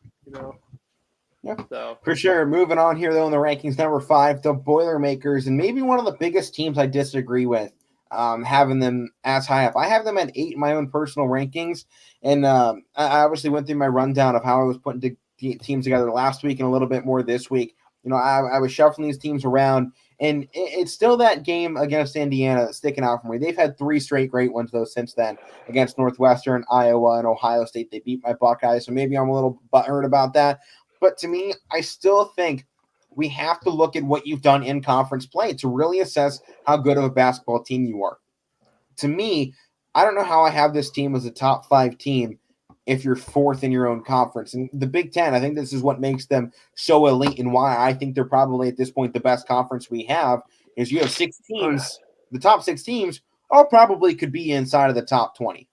Yeah, so for sure. Moving on here, though, in the rankings, number 5, the Boilermakers, and maybe one of the biggest teams I disagree with, having them as high up. I have them at 8 in my own personal rankings, and I obviously went through my rundown of how I was putting teams together last week and a little bit more this week. I was shuffling these teams around, and it's still that game against Indiana sticking out for me. They've had 3 straight great ones, though, since then against Northwestern, Iowa, and Ohio State. They beat my Buckeyes, so maybe I'm a little butthurt about that. But to me, I still think we have to look at what you've done in conference play to really assess how good of a basketball team you are. To me, I don't know how I have this team as a top 5 team if you're 4th in your own conference. And the Big Ten, I think this is what makes them so elite and why I think they're probably at this point the best conference we have is you have 6 teams. The top 6 teams all probably could be inside of the top 20.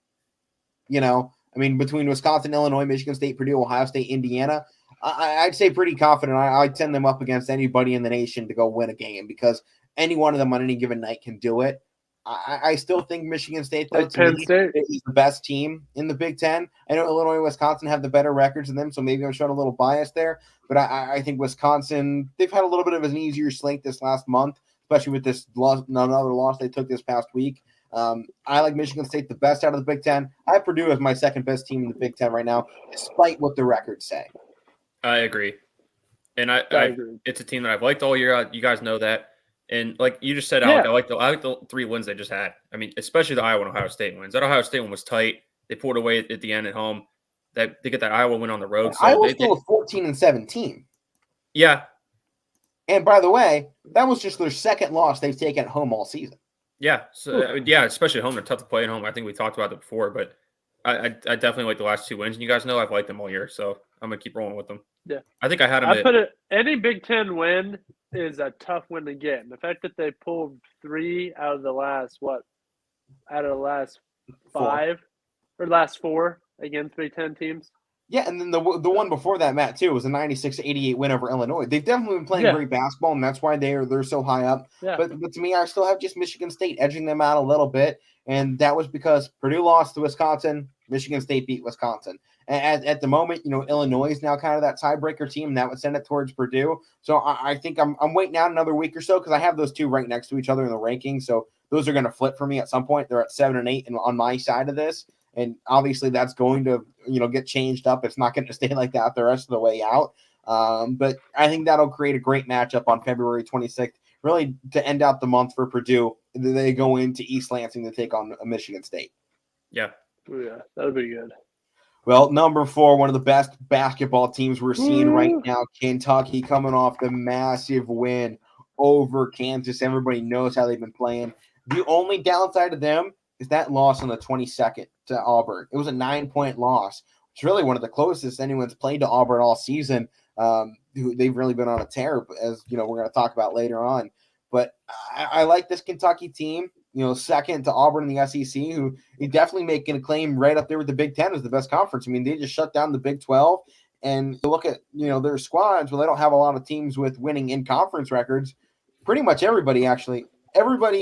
Between Wisconsin, Illinois, Michigan State, Purdue, Ohio State, Indiana, I'd say pretty confident. I'd send them up against anybody in the nation to go win a game because any one of them on any given night can do it. I still think Michigan State, though, Penn State is the best team in the Big Ten. I know Illinois and Wisconsin have the better records than them, so maybe I'm showing a little bias there. But I think Wisconsin, they've had a little bit of an easier slate this last month, especially with this another loss they took this past week. I like Michigan State the best out of the Big Ten. I have Purdue as my second best team in the Big Ten right now, despite what the records say. I agree. And I agree. It's a team that I've liked all year. You guys know that. And like you just said, Alek, I like the 3 wins they just had. I mean, especially the Iowa and Ohio State wins. That Ohio State one was tight. They pulled away at the end at home. They get that Iowa win on the road. So Iowa's still a 14-7 team. Yeah. And by the way, that was just their second loss they've taken at home all season. Yeah. So especially at home. They're tough to play at home. I think we talked about that before, but I definitely like the last 2 wins. And you guys know I've liked them all year, so I'm gonna keep rolling with them. Yeah. I think I had them. Any Big Ten win is a tough win to get. And the fact that they pulled 3 out of the last 5 or last 4 against Big Ten teams. Yeah, and then the one before that, Matt, too, was a 96-88 win over Illinois. They've definitely been playing great basketball, and that's why they're so high up. Yeah. But to me, I still have just Michigan State edging them out a little bit, and that was because Purdue lost to Wisconsin, Michigan State beat Wisconsin. And at the moment, Illinois is now kind of that tiebreaker team, and that would send it towards Purdue. So I think I'm waiting out another week or so because I have those 2 right next to each other in the rankings. So those are going to flip for me at some point. They're at 7 and 8 on my side of this. And obviously that's going to, get changed up. It's not going to stay like that the rest of the way out. But I think that'll create a great matchup on February 26th, really to end out the month for Purdue. They go into East Lansing to take on Michigan State. Yeah. Oh, yeah, that'll be good. Well, number 4, one of the best basketball teams we're seeing right now, Kentucky, coming off the massive win over Kansas. Everybody knows how they've been playing. The only downside to them is that loss on the 22nd to Auburn. It was a 9-point loss. It's really one of the closest anyone's played to Auburn all season. They've really been on a tear, as we're going to talk about later on. But I like this Kentucky team. Second to Auburn in the SEC, who is definitely making a claim right up there with the Big Ten as the best conference. I mean, they just shut down the Big 12. And you look at, their squads, well, they don't have a lot of teams with winning in-conference records. Pretty much everybody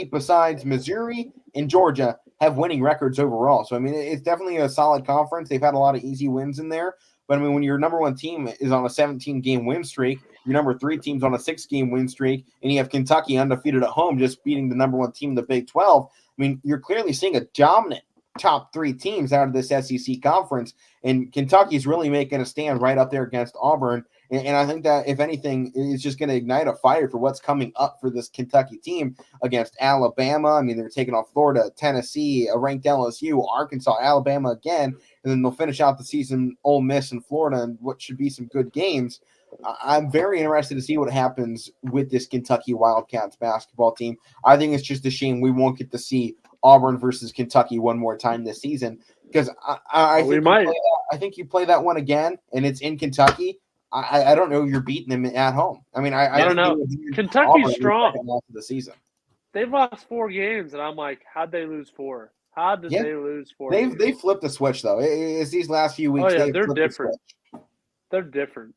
besides Missouri and Georgia have winning records overall. So, I mean, it's definitely a solid conference. They've had a lot of easy wins in there. But, I mean, when your number one team is on a 17-game win streak, your number 3 team's on a 6-game win streak, and you have Kentucky undefeated at home just beating the number 1 team in the Big 12, I mean, you're clearly seeing a dominant top 3 teams out of this SEC conference, and Kentucky's really making a stand right up there against Auburn. And I think that, if anything, it's just going to ignite a fire for what's coming up for this Kentucky team against Alabama. I mean, they're taking on Florida, Tennessee, a ranked LSU, Arkansas, Alabama again, and then they'll finish out the season Ole Miss and Florida and what should be some good games. I'm very interested to see what happens with this Kentucky Wildcats basketball team. I think it's just a shame we won't get to see Auburn versus Kentucky one more time this season, because I think you play that one again and it's in Kentucky. I don't know you're beating them at home. I mean, I don't know. Kentucky's strong. The season. They've lost 4 games, and I'm like, how'd they lose 4? How did they lose 4? They flipped the switch though. It's these last few weeks. Oh yeah, they're different. They're different.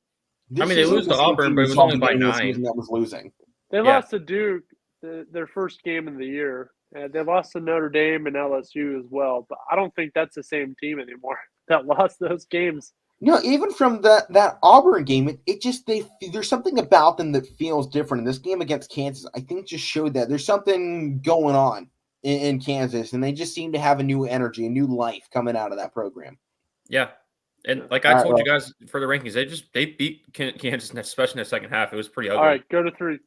They lose to Auburn, but it was only by 9. That was losing. They lost to Duke, their first game of the year. They lost to Notre Dame and LSU as well. But I don't think that's the same team anymore that lost those games. Even from that Auburn game, there's something about them that feels different. And this game against Kansas, I think, just showed that there's something going on in Kansas, and they just seem to have a new energy, a new life coming out of that program. Yeah. And like I told you guys for the rankings, they beat Kansas, especially in the second half. It was pretty ugly. All right, go to 3.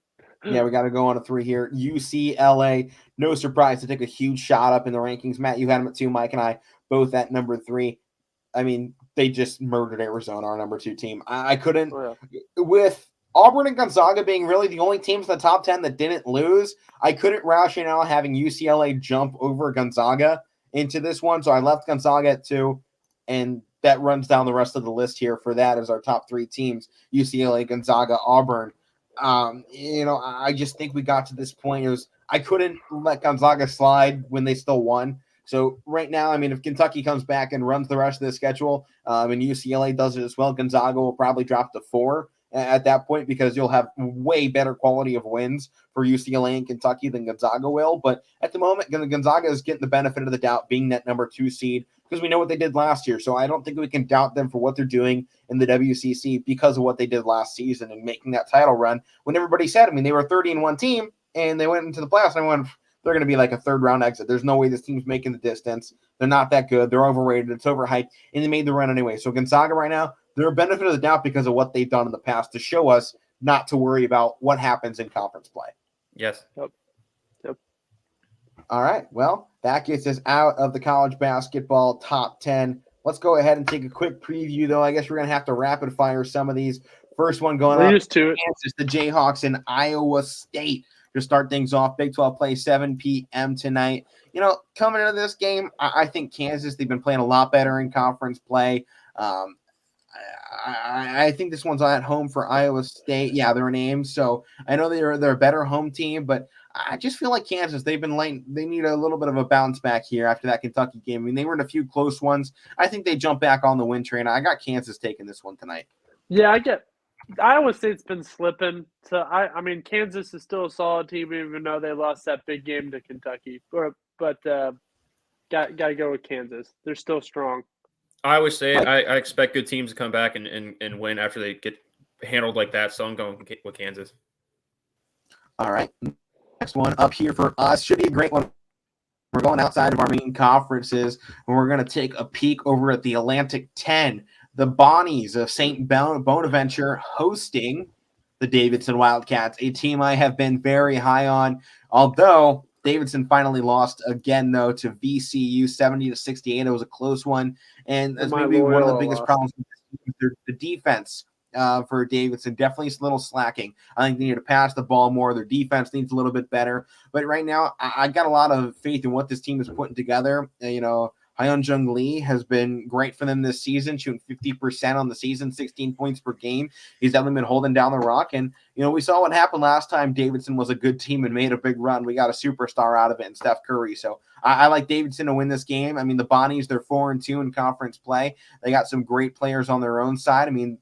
Yeah, we got to go on to 3 here. UCLA, no surprise to take a huge shot up in the rankings. Matt, you had them at 2. Mike and I both at number 3. I mean, they just murdered Arizona, our number 2 team. I couldn't, with Auburn and Gonzaga being really the only teams in the top 10 that didn't lose, I couldn't rationale having UCLA jump over Gonzaga into this one. So I left Gonzaga at 2, and that runs down the rest of the list here for that as our top 3 teams: UCLA, Gonzaga, Auburn. I just think we got to this point. I couldn't let Gonzaga slide when they still won. So right now, I mean, if Kentucky comes back and runs the rest of the schedule, and UCLA does it as well, Gonzaga will probably drop to 4 at that point, because you'll have way better quality of wins for UCLA and Kentucky than Gonzaga will. But at the moment, Gonzaga is getting the benefit of the doubt, being that number 2 seed, because we know what they did last year. So I don't think we can doubt them for what they're doing in the WCC because of what they did last season and making that title run. When everybody said, I mean, they were a 30-1 team and they went into the playoffs, and I went, they're going to be like a 3rd-round exit. There's no way this team's making the distance. They're not that good. They're overrated. It's overhyped, and they made the run anyway. So Gonzaga right now, they're a benefit of the doubt because of what they've done in the past to show us not to worry about what happens in conference play. Yes. Yep. All right. Well, that gets us out of the college basketball top 10. Let's go ahead and take a quick preview, though. I guess we're going to have to rapid fire some of these. First one going up, used to it. Kansas, the Jayhawks in Iowa State. To start things off, Big 12 play 7 p.m. tonight. Coming into this game, I think Kansas, they've been playing a lot better in conference play. I think this one's at home for Iowa State. Yeah, they're named, so I know they're a better home team, but I just feel like Kansas, they've been late. They need a little bit of a bounce back here after that Kentucky game. I mean, they were in a few close ones. I think they jump back on the win train. I got Kansas taking this one tonight. Yeah, Iowa State's been slipping. So, I mean, Kansas is still a solid team, even though they lost that big game to Kentucky. But got to go with Kansas. They're still strong. I always say I expect good teams to come back and win after they get handled like that. So I'm going with Kansas. All right. Next one up here for us should be a great one. We're going outside of our main conferences, and we're going to take a peek over at the Atlantic 10. The Bonnies of St. Bonaventure hosting the Davidson Wildcats, a team I have been very high on, although Davidson finally lost again, though, to VCU 70-68. It was a close one, and that's maybe one of the biggest problems with the defense for Davidson. Definitely a little slacking. I think they need to pass the ball more. Their defense needs a little bit better. But right now, I got a lot of faith in what this team is putting together. Hyun-Jung Lee has been great for them this season, shooting 50% on the season, 16 points per game. He's definitely been holding down the rock. And, we saw what happened last time Davidson was a good team and made a big run. We got a superstar out of it in Steph Curry. So I like Davidson to win this game. I mean, the Bonnies, they're 4-2 in conference play. They got some great players on their own side. I mean,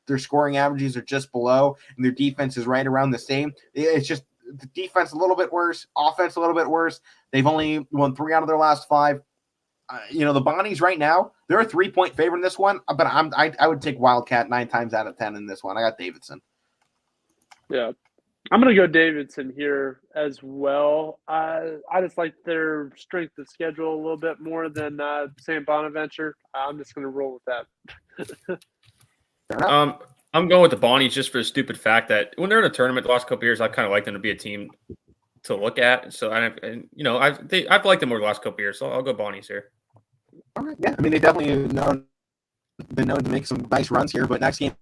their scoring averages are just below, and their defense is right around the same. It's just the defense a little bit worse, offense a little bit worse. They've only won 3 out of their last 5. The Bonnies right now, they're a 3-point favorite in this one, but I would take Wildcat 9 times out of 10 in this one. I got Davidson. Yeah, I'm going to go Davidson here as well. I just like their strength of schedule a little bit more than St. Bonaventure. I'm just going to roll with that. I'm going with the Bonnies just for the stupid fact that when they're in a tournament the last couple of years, I've kind of liked them to be a team to look at. So, I've liked them more the last couple of years, so I'll go Bonnies here. All right. Yeah, I mean, they definitely been known to make some nice runs here, but next game,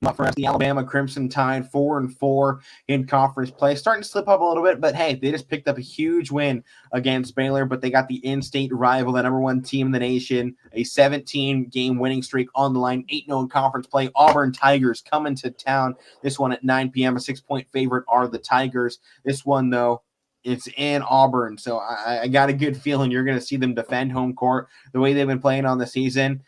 up for us, the Alabama Crimson Tide, 4-4 in conference play, starting to slip up a little bit, but hey, they just picked up a huge win against Baylor, but they got the in-state rival, the number 1 team in the nation, a 17-game winning streak on the line, 8-0 in conference play. Auburn Tigers coming to town. This one at 9 p.m., a 6-point favorite are the Tigers. This one, though, it's in Auburn, so I got a good feeling you're going to see them defend home court the way they've been playing on the season.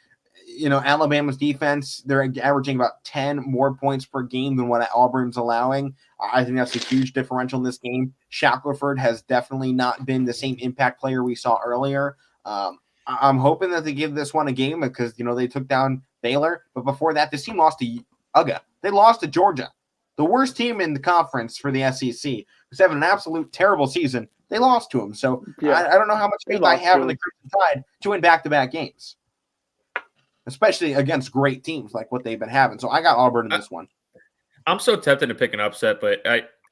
Alabama's defense, they're averaging about 10 more points per game than what Auburn's allowing. I think that's a huge differential in this game. Shackelford has definitely not been the same impact player we saw earlier. I'm hoping that they give this one a game because, they took down Baylor. But before that, this team lost to Ucla. They lost to Georgia, the worst team in the conference for the SEC, who's having an absolute terrible season. They lost to them. So I don't know how much faith I have in the Crimson Tide to win back-to-back games, especially against great teams like what they've been having. So I got Auburn in this one. I'm so tempted to pick an upset, but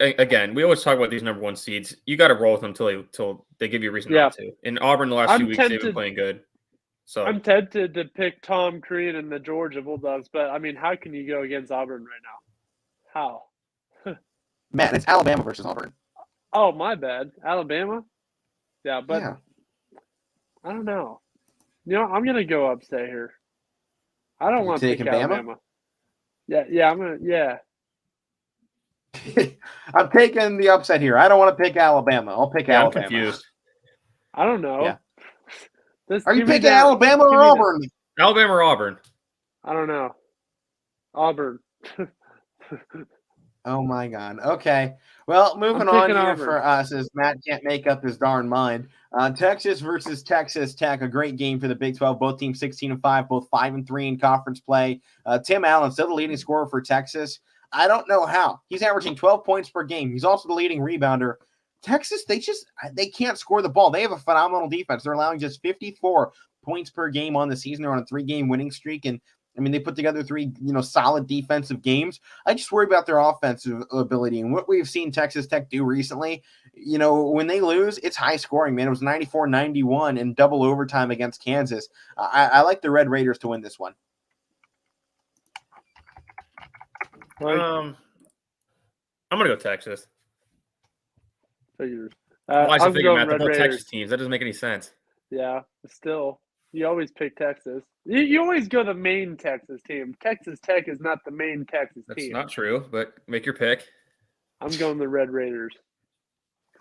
again, we always talk about these number 1 seeds. You got to roll with them until they give you a reason not to. In Auburn, the last few weeks, they've been playing good. So I'm tempted to pick Tom Crean and the Georgia Bulldogs, but I mean, how can you go against Auburn right now? How? Matt, it's Alabama versus Auburn. Oh, my bad. Alabama? Yeah, but I don't know. I'm going to go upset here. I don't want to pick Alabama. Yeah, I'm going to, I'm taking the upset here. I don't want to pick Alabama. I'll pick Alabama. I'm confused. I don't know. Yeah. Are you picking Alabama or Auburn? Alabama or Auburn? I don't know. Auburn. Oh, my God. Okay. Well, moving on here Auburn for us as Matt can't make up his darn mind. Texas versus Texas Tech, a great game for the Big 12. Both teams 16-5, both 5-3 in conference play. Tim Allen, still the leading scorer for Texas. I don't know how. He's averaging 12 points per game. He's also the leading rebounder. Texas, they can't score the ball. They have a phenomenal defense. They're allowing just 54 points per game on the season. They're on a 3-game winning streak, and they put together 3, solid defensive games. I just worry about their offensive ability. And what we've seen Texas Tech do recently, when they lose, it's high scoring, man. It was 94-91 in double overtime against Kansas. I like the Red Raiders to win this one. I'm going to go Texas. I'm going Matt, Red Raiders. Texas teams. That doesn't make any sense. Yeah, still. You always pick Texas. You always go the main Texas team. Texas Tech is not the main Texas team. That's not true, but make your pick. I'm going the Red Raiders.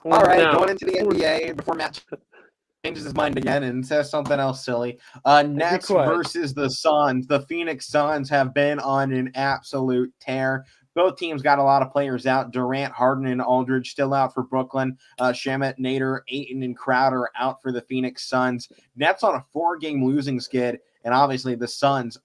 All right, going into the NBA before Matt changes his mind again and says something else silly. Nets versus the Suns. The Phoenix Suns have been on an absolute tear. Both teams got a lot of players out. Durant, Harden, and Aldridge still out for Brooklyn. Shamet, Nader, Ayton, and Crowder out for the Phoenix Suns. Nets on a 4-game losing skid, and obviously the Suns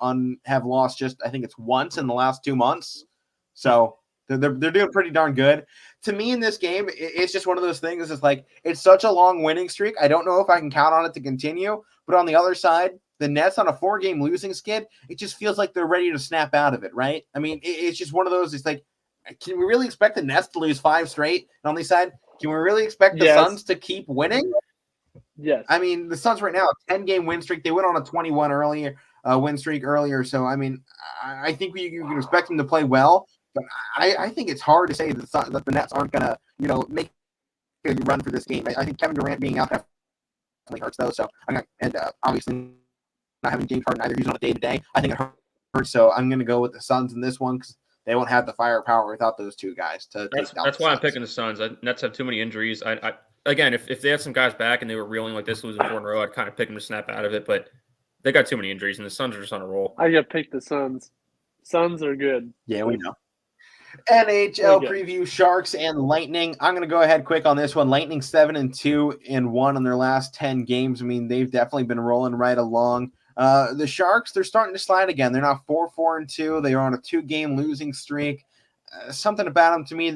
have lost just, I think it's once in the last 2 months. So they're doing pretty darn good. To me in this game, it's just one of those things. It's like it's such a long winning streak. I don't know if I can count on it to continue. But on the other side, the Nets on a 4-game losing skid, it just feels like they're ready to snap out of it, right? I mean, it's just one of those. It's like, can we really expect the Nets to lose 5 straight? And on the side, can we really expect the Suns to keep winning? Yes. I mean, the Suns right now, a 10-game win streak. They went on a 21 earlier. win streak earlier. So, I mean, I think you can expect them to play well, but I think it's hard to say that the Nets aren't going to, make a run for this game. I think Kevin Durant being out definitely hurts, though. So, obviously not having James Harden either. He's on a day-to-day. I think it hurts. So, I'm going to go with the Suns in this one because they won't have the firepower without those two guys to take down. That's why I'm picking the Suns. Nets have too many injuries. Again, if they had some guys back and they were reeling like this, losing 4 in a row, I'd kind of pick them to snap out of it. But they got too many injuries, and the Suns are just on a roll. I got to pick the Suns. Suns are good. Yeah, we know. NHL preview: Sharks and Lightning. I'm going to go ahead quick on this one. Lightning 7-2-1 on their last 10 games. I mean, they've definitely been rolling right along. The Sharks, they're starting to slide again. They're now 4-4-2. They are on a 2-game losing streak. Something about them to me,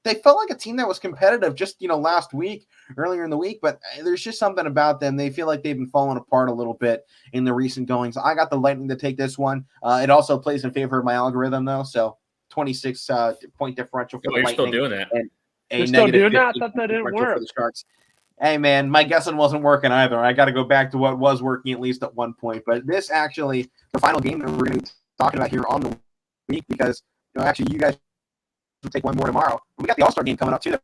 they felt like a team that was competitive just last week, earlier in the week, but there's just something about them. They feel like they've been falling apart a little bit in the recent goings. I got the Lightning to take this one. It also plays in favor of my algorithm though, so 26 point differential for the Lightning. You're still doing that. And you're still doing that? I thought that didn't work. For the Sharks. Hey man, my guessing wasn't working either. I got to go back to what was working at least at one point. But this actually, the final game that we're going to be talking about here on the week, because actually you guys will take one more tomorrow. We got the All-Star game coming up too that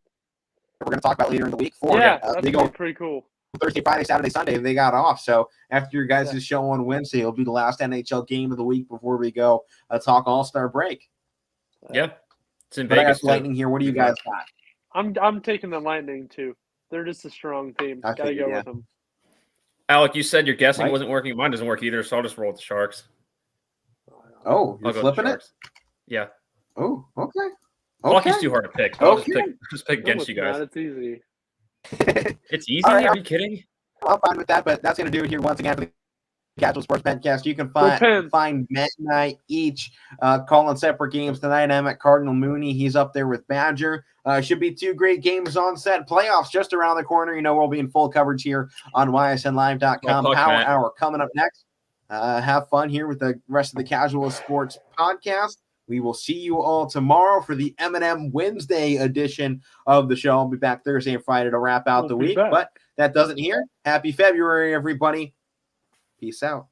we're going to talk about later in the week. That's go pretty cool. Thursday, Friday, Saturday, Sunday. They got off. So after your guys' show on Wednesday, it'll be the last NHL game of the week before we go talk All-Star break. Yeah, it's in Vegas. Lightning here. What do you guys got? I'm taking the Lightning too. They're just a strong team. Got to go with them. Alec, you said your guessing wasn't working. Mine doesn't work either, so I'll just roll with the Sharks. Oh, you're flipping it? Yeah. Oh, okay. Hockey's too hard to pick. I'll just pick against you guys. It's easy. It's easy? Right, are you kidding? I'm fine with that, but that's going to do it here once again for the Casual Sports Betcast. You can find Matt and I each calling separate games tonight. I'm at Cardinal Mooney. He's up there with Badger. Should be 2 great games on set. Playoffs just around the corner. We'll be in full coverage here on YSNLive.com. Power Hour coming up next. Have fun here with the rest of the Casual Sports Podcast. We will see you all tomorrow for the M&M Wednesday edition of the show. I'll be back Thursday and Friday to wrap out the week. But that doesn't here. Happy February, everybody. Peace out.